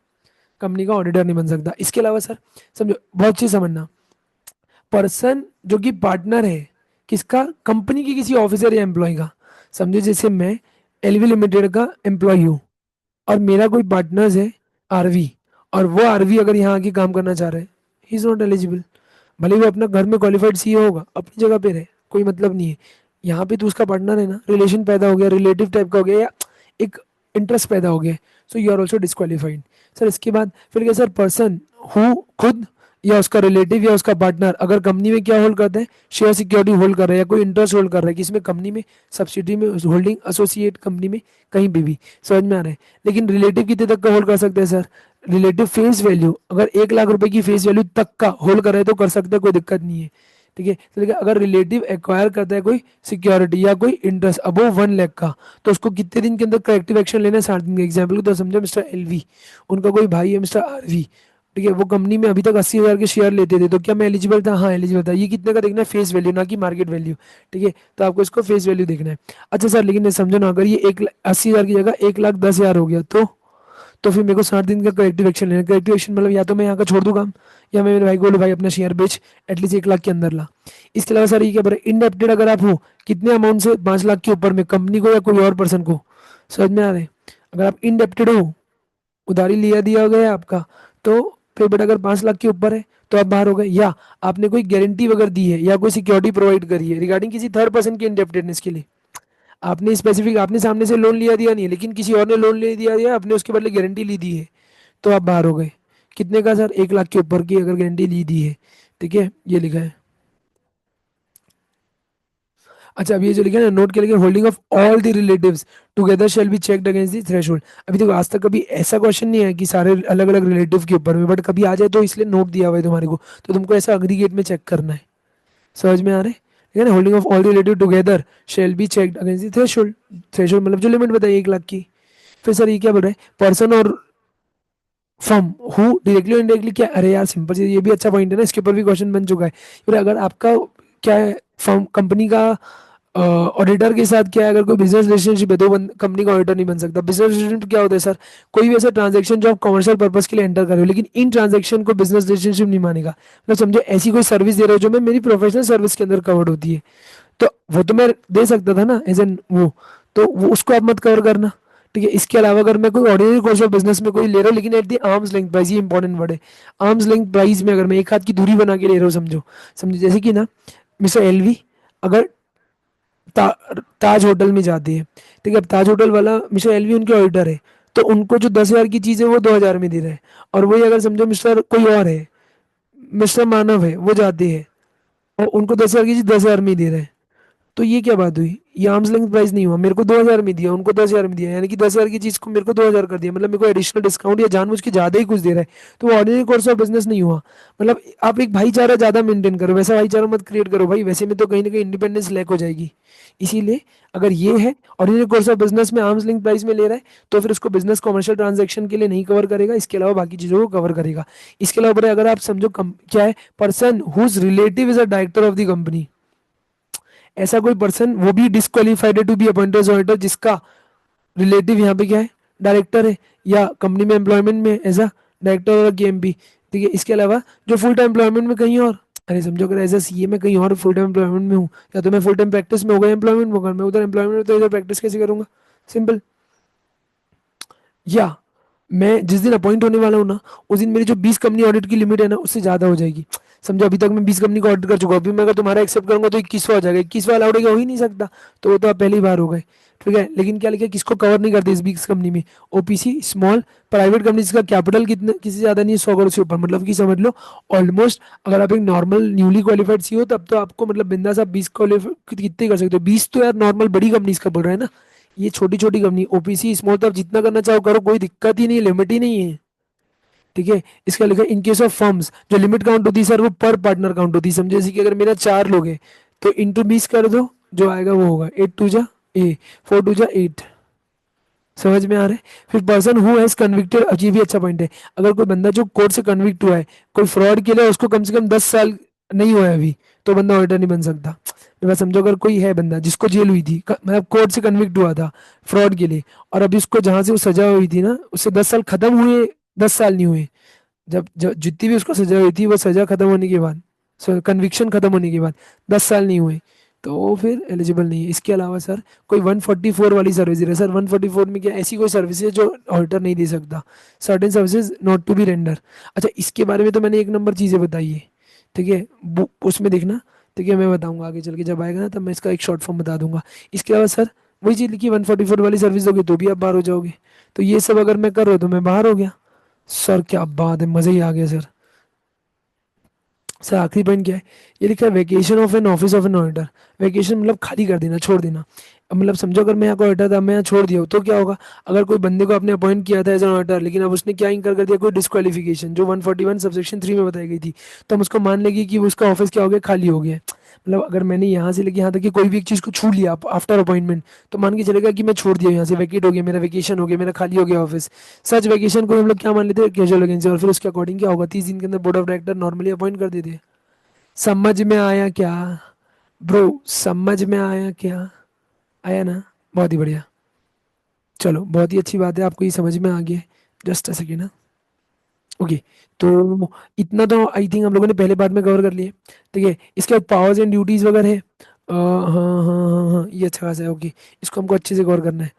कंपनी का ऑडिटर नहीं बन सकता। इसके अलावा सर समझो, बहुत चीज समझना, पर्सन जो कि पार्टनर है किसका, कंपनी की किसी ऑफिसर या एम्प्लॉय का। समझो जैसे मैं एलवी लिमिटेड का एम्प्लॉय हूँ और मेरा कोई पार्टनर्स है आरवी, और वो आरवी अगर यहाँ आके काम करना चाह रहा है, ही इज नॉट एलिजिबल। भले वो अपना घर में क्वालिफाइड सीए होगा, अपनी जगह पे रहे, कोई मतलब नहीं है, यहाँ पे तो उसका पार्टनर है ना, रिलेशन पैदा हो गया, रिलेटिव टाइप का हो गया, या एक इंटरेस्ट पैदा हो गया, so you are also disqualified. Sir इसके बाद फिर क्या सर, पर्सन हु खुद या उसका रिलेटिव या उसका पार्टनर अगर कंपनी में क्या होल्ड करते हैं, शेयर सिक्योरिटी होल्ड कर रहा है या कोई इंटरेस्ट होल्ड कर रहा है, किसमें, कंपनी में, सब्सिडी में, होल्डिंग एसोसिएट कंपनी में, कहीं भी समझ में आ रहा है। लेकिन रिलेटिव कितने तक का होल्ड कर सकते हैं सर, रिलेटिव फेस वैल्यू अगर 1 लाख रुपए की फेस वैल्यू तक का होल्ड कर रहे हैं तो कर सकते हैं, कोई दिक्कत नहीं है। ठीक है, तो देखिए अगर रिलेटिव एक्वायर करता है कोई सिक्योरिटी या कोई इंटरेस्ट अबव 1 लाख का, तो उसको कितने दिन के अंदर करेक्टिव एक्शन लेना है, 60 दिन का। एग्जाम्पल तो समझो मिस्टर एलवी, उनका कोई भाई है मिस्टर आरवी, ठीक है, वो कंपनी में अभी तक 80,000 के शेयर लेते थे, तो क्या मैं एलिजिबल था? हाँ एलिजिबल था। ये कितने का देखना है? फेस वैल्यू, ना कि मार्केट वैल्यू। ठीक है, तो आपको इसको फेस वैल्यू देखना है। अच्छा सर लेकिन समझो ना, अगर ये 80,000 की जगह 1,10,000 हो गया, तो फिर मेरे को 60 दिन का करेक्टिव एक्शन लेना है। करेक्टिव एक्शन मतलब या तो मैं यहाँ का छोड़ दूँ काम, या मैं मेरे भाई को बोलूँ भाई अपना शेयर बेच, एटलीस्ट 1 लाख के अंदर ला। इसके अलावा सर ये क्या बोल रहे हैं, इंडेप्टेड अगर आप हो कितने अमाउंट से, 5 लाख के ऊपर में, कंपनी को या कोई और पर्सन को, समझ में आ रहे हैं? अगर आप इंडेप्टेड हो, उधारी लिया दिया गया है आपका, तो फिर बेटा अगर 5 लाख के ऊपर है तो आप बाहर हो गए, या आपने कोई गारंटी वगैरह दी है या कोई सिक्योरिटी प्रोवाइड करी है रिगार्डिंग किसी थर्ड पर्सन की इंडेप्टेडनेस के लिए। आपने स्पेसिफिक, आपने सामने से लोन लिया दिया नहीं है, लेकिन किसी और ने लोन ले दिया दिया, आपने उसके बदले गारंटी ली दी है, तो आप बाहर हो गए। कितने का सर? 1 लाख के ऊपर की अगर गारंटी ली दी है। ठीक है, ये लिखा है। अच्छा अब ये जो लिखा है ना, नोट के लिखे, holding of all the relatives together shall be checked against the threshold. अभी देखो आज तक कभी ऐसा क्वेश्चन नहीं है कि सारे अलग अलग रिलेटिव के ऊपर में, बट कभी आ जाए तो इसलिए नोट दिया हुआ है तुम्हारे को, तो तुमको ऐसा अग्रीगेट में चेक करना है। समझ में आ रहा है? ठीक है ना, holding of all relative together shall be checked against the threshold. Threshold मतलब जो लिमिट बताइए 1 लाख की। फिर सर ये क्या बोल रहा है, पर्सन और फर्म हु डायरेक्टली इनडायरेक्टली, क्या, अरे यार सिंपल चीज, ये भी अच्छा पॉइंट है ना, इसके ऊपर भी क्वेश्चन बन चुका है। फिर अगर आपका क्या है, फर्म कंपनी का ऑडिटर के साथ क्या है, अगर कोई बिजनेस रिलेशनशिप है तो कंपनी का ऑडिटर नहीं बन सकता। बिजनेस रिलेशनशिप क्या होता है सर, कोई भी ऐसा ट्रांजेक्शन जो आप कमर्शियल पर्पस के लिए एंटर कर रहे हो, लेकिन इन ट्रांजेक्शन को बिजनेस रिलेशनशिप नहीं मानेगा। मतलब समझो ऐसी कोई सर्विस दे रहे हो जो मैं मेरी प्रोफेशनल सर्विस के अंदर कवर्ड होती है, तो वो तो मैं दे सकता था ना एज एन वो, तो वो उसको आप मत कवर करना। ठीक है, इसके अलावा अगर मैं कोई ऑर्डिनरी कोर्स ऑफ बिजनेस में कोई ले रहा हूँ, लेकिन at the arms length price, ये इंपॉर्टेंट वर्ड है, आर्म्स लेंथ प्राइस में अगर मैं एक हाथ की दूरी बना के ले रहा हूँ, समझो, समझो जैसे कि ना मिस्टर एलवी अगर ता, ताज होटल में जाते हैं, ठीक है, अब ताज होटल वाला मिस्टर एलवी उनके ऑडिटर है, तो उनको जो 10,000 की चीज़ है वो 2,000 में दे रहे हैं। और वही अगर समझो मिस्टर कोई और है, मिस्टर मानव है, वो जाते हैं और उनको 10,000 की चीज़ 10,000 में ही दे रहे हैं, तो ये क्या बात हुई? ये आर्म्स लेंथ प्राइस नहीं हुआ, मेरे को 2,000 में दिया, उनको 10,000 में दिया, यानी कि 10,000 की चीज को मेरे को 2,000 कर दिया, मतलब मेरे को एडिशनल डिस्काउंट या जानबूझ के ज्यादा ही कुछ दे रहा है, तो वो ऑर्डिनरी कोर्स ऑफ बिजनेस नहीं हुआ। मतलब आप एक भाईचारा ज्यादा मेंटेन करो, वैसा भाईचारा मत क्रिएट करो भाई, वैसे में तो कहीं ना कहीं इंडिपेंडेंस लैक हो जाएगी। इसीलिए अगर ये है ऑर्डिनरी कोर्स ऑफ बिजनेस में आर्म्स लिंक प्राइस में ले रहा है, तो फिर उसको बिजनेस कमर्शियल ट्रांजेक्शन के लिए नहीं कवर करेगा, इसके अलावा बाकी चीजों को कवर करेगा। इसके अलावा अगर आप समझो क्या है, person whose relative is a director of the company, ऐसा कोई पर्सन वो भी डिस्क्वालीफाइड है to be appointed as auditor जिसका रिलेटिव यहाँ पे क्या है, डायरेक्टर है, या कंपनी में एम्प्लॉयमेंट में एज अ डायरेक्टर और केएमपी। ठीक है, इसके अलावा जो फुल टाइम एम्प्लॉयमेंट में कहीं और, अरे समझो अगर एज अ सीए में कहीं और फुल टाइम एम्प्लॉयमेंट में हूँ, या तो मैं फुल टाइम प्रैक्टिस में हो गया एम्प्लॉयमेंट में, अगर मैं उधर एम्प्लॉयमेंट में तो इधर प्रैक्टिस कैसे करूंगा? सिंपल। या मैं जिस दिन अपॉइंट होने वाला हूँ ना, उस दिन मेरी जो 20 कंपनी ऑडिट की लिमिट है ना, उससे ज्यादा हो जाएगी। समझो अभी तक मैं 20 कंपनी को ऑडिट कर चुका हूँ, अभी मैं अगर तुम्हारा एक्सेप्ट करूंगा तो 21वां हो जाएगा, 21वां अलाउड हो ही नहीं सकता, तो वो तो आप पहली बार हो गए। ठीक है, लेकिन क्या लिखा है, किसको कवर नहीं करते इस 20 कंपनी में? ओपीसी, स्मॉल प्राइवेट कंपनी जिसका कैपिटल कितने किसी से ज्यादा नहीं है, 100 करोड़ से ऊपर, मतलब कि समझ लो ऑलमोस्ट, अगर आप एक नॉर्मल न्यूली क्वालिफाइड सी हो तब तो आपको मतलब बिंदास आप 20 क्वालिफाई कितने कर सकते हो, 20 तो यार नॉर्मल बड़ी कंपनीज का बोल रहा है ना, ये छोटी छोटी कंपनी ओपीसी स्मॉल तो आप जितना करना चाहो करो, कोई दिक्कत ही नहीं, लिमिट ही नहीं है। ठीक है, इसका लिखा इन केस ऑफ फर्म्स जो लिमिट काउंट होती है सर वो पर पार्टनर काउंट होती है। समझे जैसे कि अगर मेरा 4 लोग हैं तो इंटू 20 कर दो, जो आएगा वो होगा 8 टू जा ए, 4 टू जा 8। समझ में आ रहा है? फिर पर्सन हु हैज कन्विक्टेड, ये भी अच्छा पॉइंट है, अगर कोई बंदा जो कोर्ट से कन्विक्ट हुआ है कोई फ्रॉड के लिए, उसको कम से कम 10 साल नहीं हुआ है अभी, तो बंदा ऑडिटर नहीं बन सकता। तो बस समझो अगर कोई है बंदा जिसको जेल हुई थी, मतलब कोर्ट से कन्विक्ट हुआ था फ्रॉड के लिए, और अभी उसको जहां से वो सजा हुई थी ना उससे 10 साल खत्म हुए, 10 साल नहीं हुए, जब जब जितनी भी उसको सजा हुई थी वो सजा खत्म होने के बाद, कन्विक्शन खत्म होने के बाद 10 साल नहीं हुए, तो वो फिर एलिजिबल नहीं है। इसके अलावा सर कोई 144 वाली सर्विस है सर, 144 में क्या ऐसी कोई सर्विस है जो ऑडिटर नहीं दे सकता, certain services not to be render. अच्छा इसके बारे में तो मैंने 1 नंबर चीज़ें बताई है। ठीक है, उसमें देखना ठीक है, मैं बताऊंगा आगे चल के जब आएगा ना, तब मैं इसका एक शॉर्ट फॉर्म बता दूंगा। इसके अलावा सर वही चीज़ लिखी 144 वाली सर्विस दोगे तो भी आप बाहर हो जाओगे। तो ये सब अगर मैं कर रहा हूँ तो मैं बाहर हो गया। सर क्या बात है, मज़ा ही आ गया सर। सर आखिरी पॉइंट क्या है, ये लिखा है vacation of an office of an auditor. Vacation मतलब खाली कर देना, छोड़ देना। अब मतलब समझो अगर मैं यहाँ को ऑडिटर था, मैं यहाँ छोड़ दिया हूँ, तो क्या होगा। अगर कोई बंदे को आपने अपॉइंट किया था एज एन ऑडिटर, लेकिन अब उसने क्या इंकर कर दिया, कोई डिस्क्वालिफिकेशन जो 141 सबसेक्शन 3 में बताई गई थी, तो हम उसको मान लेंगे कि वो उसका ऑफिस क्या हो गया, खाली हो गया है। मतलब अगर मैंने यहाँ से लेके यहाँ तक कि कोई भी एक चीज़ को छू लिया आफ्टर अपॉइंटमेंट, तो मान के चलेगा कि मैं छोड़ दिया यहाँ से, वैकेट हो गया, मेरा वेकेशन हो गया, मेरा खाली हो गया ऑफिस। सच वेकेशन को हम लोग क्या मान लेते हैं, कैजुअल वैकेंसी, और फिर उसके अकॉर्डिंग क्या होगा, 30 दिन के अंदर board of director normally appoint कर देते हैं। समझ में आया क्या ब्रो, समझ में आया क्या, आया ना। बहुत ही बढ़िया। चलो बहुत ही अच्छी बात है, आपको ये समझ में आ गया। Just a second. ओके। तो इतना तो आई थिंक हम लोगों ने पहले पार्ट में कवर कर लिया। ठीक है, इसके बाद पावर्स एंड ड्यूटीज वगैरह है। हाँ हाँ हाँ हाँ, ये अच्छा खासा है। ओके, इसको हमको अच्छे से कवर करना है।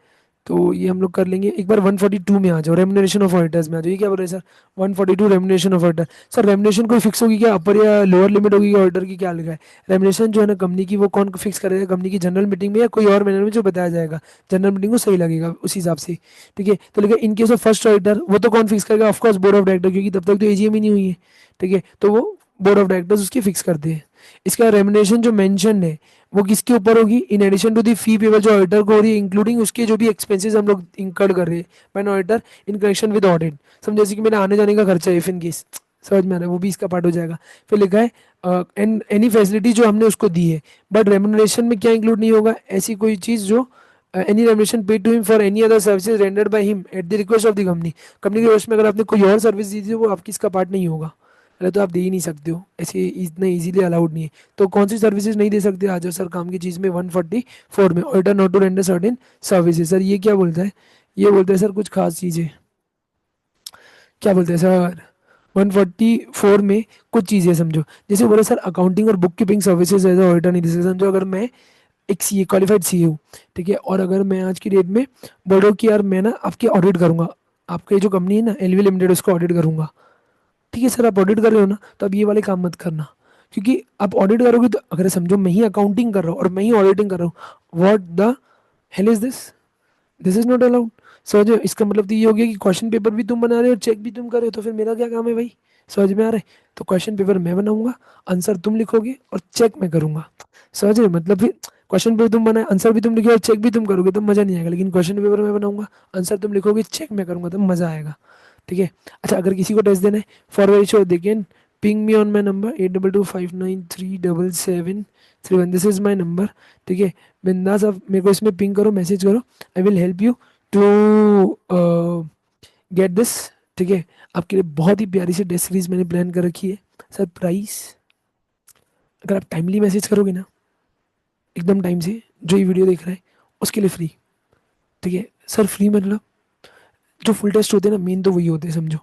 तो ये हम लोग कर लेंगे। एक बार 142 में आ जाओ, रेमुनरेशन ऑफ ऑडिटर्स में आ जाओ। ये क्या बोल रहे हैं sir, 142 remuneration of auditor. Sir remuneration कोई फिक्स होगी क्या, अपर या लोअर लिमिट होगी ऑडिटर की, क्या लिखा है। रेमुनरेशन जो है ना कंपनी की, वो कौन फिक्स करेगा, कंपनी की जनरल मीटिंग में या कोई और मैनर में जो बताया जाएगा, जनरल मीटिंग को सही लगेगा उस हिसाब से। ठीक है, तो लिखा in case of first auditor, वो तो कौन फिक्स करेगा, ऑफकोर्स बोर्ड ऑफ डायरेक्टर, क्योंकि तब तक तो एजीएम ही नहीं हुई है। ठीक है, तो वो बोर्ड ऑफ डायरेक्टर्स उसकी फिक्स करते हैं। इसका रेमुनरेशन जो मेंशन है वो किसके ऊपर होगी, in addition to the fee payable जो ऑडिटर को हो रही है, इंक्लूडिंग उसके जो भी एक्सपेंसेस हम लोग इंकर्ड कर रहे हैं bye auditor in connection with audit. समझो जैसे कि मेरा आने जाने का खर्चा है इफ इन केस, समझ में आ रहा है, वो भी इसका पार्ट हो जाएगा। फिर लिखा है एंड एनी फैसिलिटी जो हमने उसको दी है, बट रेमुनरेशन में क्या इंक्लूड नहीं होगा, ऐसी कोई चीज़ जो any remuneration paid to him for any other services rendered by him at the request of the company. Company के रिक्वेस्ट में अगर आपने कोई और सर्विस दी थी वो आपकी इसका पार्ट नहीं होगा। पहले तो आप दे ही नहीं सकते हो, ऐसे इतना इजीली अलाउड नहीं है। तो कौन सी सर्विसेज नहीं दे सकते, आ जाओ सर काम की चीज़ में 144 में, order not to render certain services. Sir ये क्या बोलता है, ये बोलते हैं सर कुछ खास चीज़ें, क्या बोलते हैं सर, 144 में कुछ चीज़ें समझो। जैसे बोले सर अकाउंटिंग और book keeping services as auditor नहीं दे सकते। समझो अगर मैं एक सीए क्वालिफाइड सीए हूँ, ठीक है, और अगर मैं आज की डेट में बोलो कि यार मैं ना आपकी ऑडिट करूंगा, आपकी जो कंपनी है ना एलवी लिमिटेड, उसको ऑडिट करूंगा। ठीक है सर, आप ऑडिट कर रहे हो ना, तो अब ये वाले काम मत करना, क्योंकि आप ऑडिट करोगे तो अगर समझो मैं ही अकाउंटिंग कर रहा हूँ और मैं ही ऑडिटिंग कर रहा हूँ, what the hell is this, this is not allowed. समझो इसका मतलब तो ये हो गया कि क्वेश्चन पेपर भी तुम बना रहे हो, चेक भी तुम कर रहे हो, तो फिर मेरा क्या काम है भाई। समझ में आ रहा है। तो क्वेश्चन पेपर मैं बनाऊंगा, आंसर तुम लिखोगे और चेक मैं करूंगा। समझ रहे हो? मतलब फिर क्वेश्चन पेपर तुम बनाए, आंसर भी तुम लिखोगे और चेक भी तुम करोगे, तो मजा नहीं आएगा। लेकिन क्वेश्चन पेपर मैं बनाऊंगा, आंसर तुम लिखोगे, चेक मैं करूंगा, तो मजा आएगा। ठीक है। अच्छा अगर किसी को टेस्ट देना है, for very sure they can ping me on my number 8225937731। This is my number. ठीक है, बिंदास आप मेरे को इसमें पिंग करो, मैसेज करो, I will help you to get this. ठीक है, आपके लिए बहुत ही प्यारी सी टेस्ट सीरीज मैंने प्लान कर रखी है। सर प्राइस, अगर आप टाइमली मैसेज करोगे ना, एकदम टाइम से, जो ये वीडियो देख रहा है उसके लिए फ्री। ठीक है सर, फ्री मतलब जो फुल टेस्ट होते हैं ना, मेन तो वही होते हैं समझो,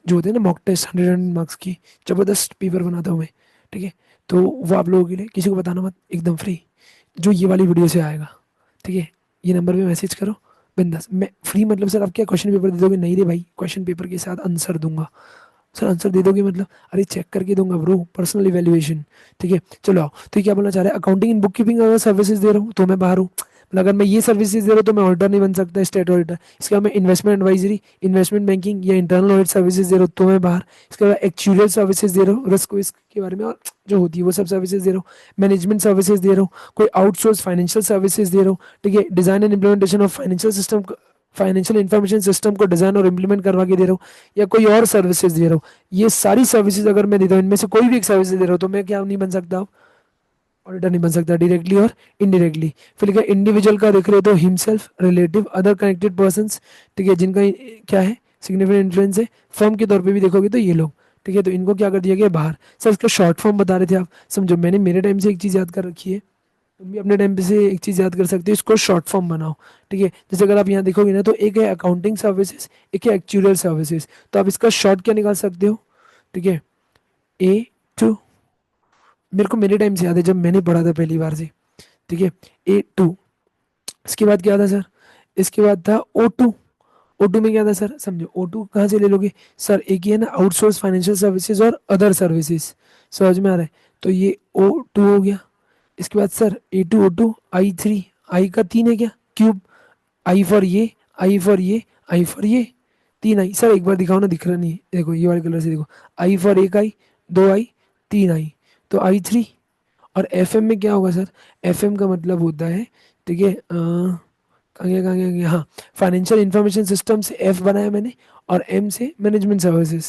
जो होते हैं ना मॉक टेस्ट 100 मार्क्स की, ज़बरदस्त पेपर बनाता हूँ मैं। ठीक है, तो वो आप लोगों के लिए किसी को बताना मत, एकदम फ्री, जो ये वाली वीडियो से आएगा। ठीक है, ये नंबर पे मैसेज करो, बिंदास। मैं फ्री मतलब सर आप क्या क्वेश्चन पेपर दे दोगे, नहीं रे भाई, क्वेश्चन पेपर के साथ आंसर दूंगा। सर आंसर दे दोगे मतलब, अरे चेक करके दूंगा ब्रो, पर्सनल इवेल्युएशन। ठीक है, चलो आओ। तो ये क्या बोलना चाह रहा है, अकाउंटिंग इन बुक कीपिंग अगर सर्विसेज दे रहा हूँ तो मैं बाहर हूँ। मतलब अगर मैं ये सर्विसेज दे रहा हूँ तो मैं ऑडिटर नहीं बन सकता, स्टेट ऑडिटर। इसके बाद मैं इन्वेस्टमेंट एडवाइजरी, इन्वेस्टमेंट बैंकिंग या इंटरनल ऑडिट सर्विसेज दे रहा हूँ तो मैं बाहर। इसके बाद एक्चुअल सर्विसेज दे रहा हूँ, रिस्क विस्क के बारे में और जो होती है वो सब सर्विसेज दे रहा हूँ। मैनेजमेंट सर्विसेज दे रहा हूँ, कोई आउटसोर्स फाइनेंशियल सर्विसेज दे रहा हूँ। ठीक है, design and implementation of financial system, financial information system को डिजाइन और इम्प्लीमेंट करवा के दे रहा हूँ, या कोई और सर्विसेज दे रहा हूँ। ये सारी सर्विसेज अगर मैं देता हूँ, इनमें से कोई भी एक सर्विसेज दे रहा हूँ, तो मैं क्या नहीं बन सकता, ऑडिटर नहीं बन सकता, डायरेक्टली और इनडायरेक्टली। फिर लिखा इंडिविजुअल का देख रहे हो तो himself, relative, other connected persons. ठीक है, जिनका क्या है सिग्निफिकेंट इन्फ्लुएंस है, फर्म के तौर पे भी देखोगे तो ये लोग। ठीक है, तो इनको क्या कर दिया गया बाहर। सर इसका शॉर्ट फॉर्म बता रहे थे आप, समझो मैंने मेरे टाइम से एक चीज़ याद कर रखी है, तुम भी अपने टाइम पे से एक चीज़ याद कर सकते हो, इसको शॉर्ट फॉर्म बनाओ। ठीक है, जैसे अगर आप यहाँ देखोगे ना, तो एक है अकाउंटिंग सर्विसेज, एक है एक्चुअल सर्विसेज, तो आप इसका शॉर्ट क्या निकाल सकते हो। ठीक है, A2, मेरे को मेरे टाइम से याद है जब मैंने पढ़ा था पहली बार से। ठीक है, A2। इसके बाद क्या था सर, इसके बाद था O2। O2 में क्या था सर, समझो O2 कहाँ से ले लोगे। सर एक ही है ना, आउटसोर्स फाइनेंशियल सर्विसेज और अदर सर्विसेज। समझ में आ रहा है। तो ये O2 हो गया। इसके बाद सर A2O2 I3, आई का 3 है क्या, क्यूब, आई फॉर ये, आई फॉर ये, आई फॉर ये, 3 आई। सर एक बार दिखाओ ना, दिख रहा नहीं है, देखो ये वाले कलर से देखो, आई फॉर एक आई, 2 आई, 3 आई, तो I3। और FM में क्या होगा सर, FM का मतलब होता है, ठीक है, कहाँ गया, हाँ, फाइनेंशियल इंफॉर्मेशन सिस्टम से F बनाया मैंने, और M से मैनेजमेंट सर्विसेज,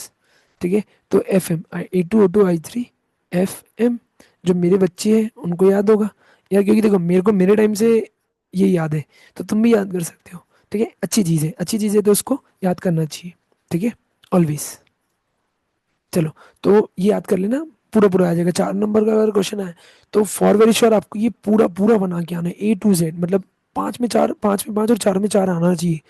ठीक है। तो FM A2O2 I3 FM, जो मेरे बच्चे हैं उनको याद होगा यार, क्योंकि देखो मेरे को मेरे टाइम से ये याद है, तो तुम भी याद कर सकते हो, ठीक है। अच्छी चीज़ है, अच्छी चीज़ है, तो उसको याद करना चाहिए, ठीक है, ऑलवेज। चलो, तो ये याद कर लेना, पूरा पूरा आ जाएगा। 4 नंबर का अगर क्वेश्चन आए तो फॉर वेरी श्योर आपको ये पूरा पूरा बना के आना है, A to Z, मतलब 5 में 4, 5 में 5 और 4 में 4 आना चाहिए।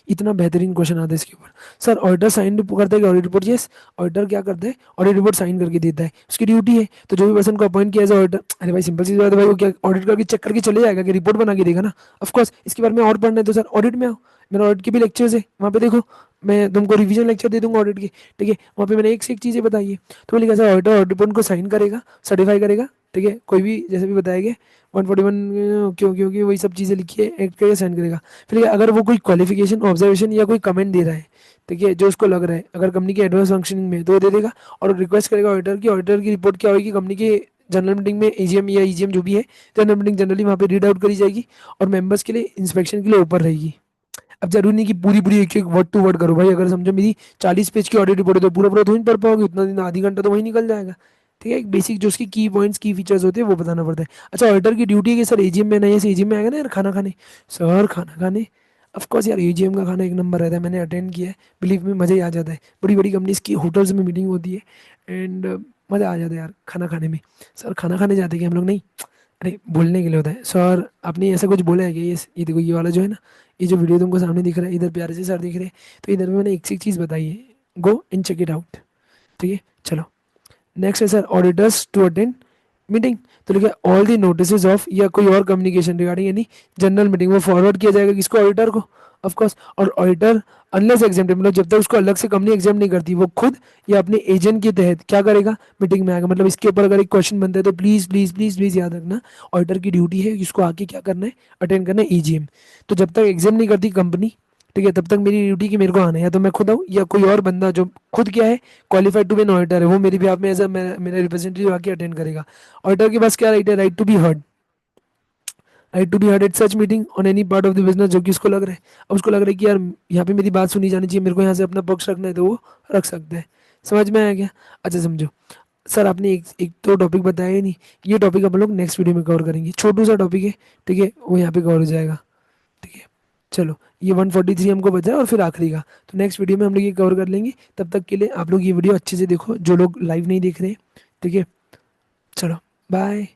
इतना बेहतरीन क्वेश्चन आता है इसके ऊपर। सर ऑडिटर साइन करता है ऑडिट रिपोर्ट, यस, ऑडिटर क्या करता है, ऑडिट रिपोर्ट साइन करके देता है, उसकी ड्यूटी है। तो जो भी पर्सन को अपॉइंट किया जाए ऑडिटर, अरे भाई सिंपल सी बात है भाई, वो क्या ऑडिट करके चेक करके चले जाएगा कि रिपोर्ट बना के देगा ना। ऑफकोर्स इसके बारे में और पढ़ना है तो सर ऑडिट में आओ, मेरा ऑडिट के भी लेक्चर्स है, वहाँ पे देखो, मैं तुमको रिवीजन लेक्चर दे दूंगा ऑडिट के, ठीक है। वहाँ पे मैंने एक से एक चीज़ें बताई है। तो बोले कैसा, ऑडिटर ऑडिट रिपोर्ट को साइन करेगा, सर्टिफाई करेगा, ठीक है, कोई भी जैसे भी बताएंगे 141 क्यों क्योंकि वही सब चीज़ें लिखी है, एक्ट करेगा, साइन करेगा। फिर अगर वो कोई क्वालिफिकेशन ऑब्जर्वेशन या कोई कमेंट दे रहा है, ठीक है, जो उसको लग रहा है अगर कंपनी के एडवांस फंक्शनिंग में, तो वो दे देगा। और रिक्वेस्ट करेगा ऑडिटर की रिपोर्ट क्या होगी, कंपनी के जनरल मीटिंग में, AGM या EGM जो भी है, जनरल मीटिंग जनरली वहाँ पे रीड आउट करी जाएगी, और मेंबर्स के लिए इंस्पेक्शन के लिए ऊपर रहेगी। अब जरूरी नहीं कि पूरी पूरी एक एक वर्ड टू वर्ड करो भाई, अगर समझो मेरी 40 पेज की ऑडिट रिपोर्ट है तो पूरा पूरा तो नहीं पढ़ पाओगे, उतना दिन आधी घंटा तो वही निकल जाएगा, ठीक है। एक बेसिक जो उसकी की पॉइंट्स की फीचर्स होते हैं वो बताना पड़ता है। अच्छा, ऑडिटर की ड्यूटी है कि सर AGM में नहीं, ऐसे AGM में आएगा ना यार खाना खाने, सर खाना खाने, ऑफ कोर्स यार AGM का खाना एक नंबर रहता है, मैंने अटेंड किया है, बिलीव में मज़ा ही आ जाता है। बड़ी बड़ी कंपनीज की होटल्स में मीटिंग होती है, एंड मज़ा आ जाता है यार खाना खाने में। सर खाना खाने जाते हैं कि हम लोग, नहीं, अरे बोलने के लिए होता है, सर आपने ऐसा कुछ बोला है कि ये देखो ये वाला जो है ना, ये जो वीडियो तुमको सामने दिख रहा है, इधर प्यारे से सर दिख रहे हैं, तो इधर में मैंने एक से एक चीज़ बताई है, go and check it out, ठीक है। चलो, नेक्स्ट है sir, auditors to attend meeting. तो लिखा ऑल दी नोटिस ऑफ या कोई और कम्युनिकेशन रिगार्डिंग यानी जनरल मीटिंग, वो फॉरवर्ड किया जाएगा किसको, ऑडिटर को, ऑफ कोर्स। और ऑडिटर अनलेस एग्जेम्प्टेड, मतलब जब तक उसको अलग से कंपनी एग्जाम नहीं करती, वो खुद या अपने एजेंट के तहत क्या करेगा, मीटिंग में आएगा। मतलब इसके ऊपर अगर एक क्वेश्चन बनता है तो प्लीज प्लीज प्लीज प्लीज याद रखना, ऑडिटर की ड्यूटी है इसको आके क्या करना है, अटेंड करना है EGM। तो जब तक एग्जाम नहीं करती कंपनी, ठीक है, तब तक मेरी ड्यूटी की मेरे को आना है, या तो मैं खुद आऊँ या कोई और बंदा जो खुद क्या है, qualified to be an auditor है, वो मेरे भी आप में एज अ मेरा रिप्रेजेंटेटिव आके अटेंड करेगा। ऑडिटर के पास क्या राइट है, right to be heard, right to be heard at such meeting on any part of the business, जो कि उसको लग रहा है, अब उसको लग रहा है कि यार यहाँ पे मेरी बात सुनी जानी चाहिए, मेरे को यहाँ से अपना पक्ष रखना है, तो वो रख सकता है। समझ में आया क्या? अच्छा समझो। सर आपने एक एक तो टॉपिक बताया ही नहीं, ये टॉपिक हम लोग नेक्स्ट वीडियो में कवर करेंगे, छोटू सा टॉपिक है, ठीक है, वो यहाँ पे कवर हो जाएगा, ठीक है। चलो, ये 143 हमको बचा है, और फिर आखिरी का तो नेक्स्ट वीडियो में हम लोग ये कवर कर लेंगे। तब तक के लिए आप लोग ये वीडियो अच्छे से देखो, जो लोग लाइव नहीं देख रहे हैं, ठीक है। चलो, बाय।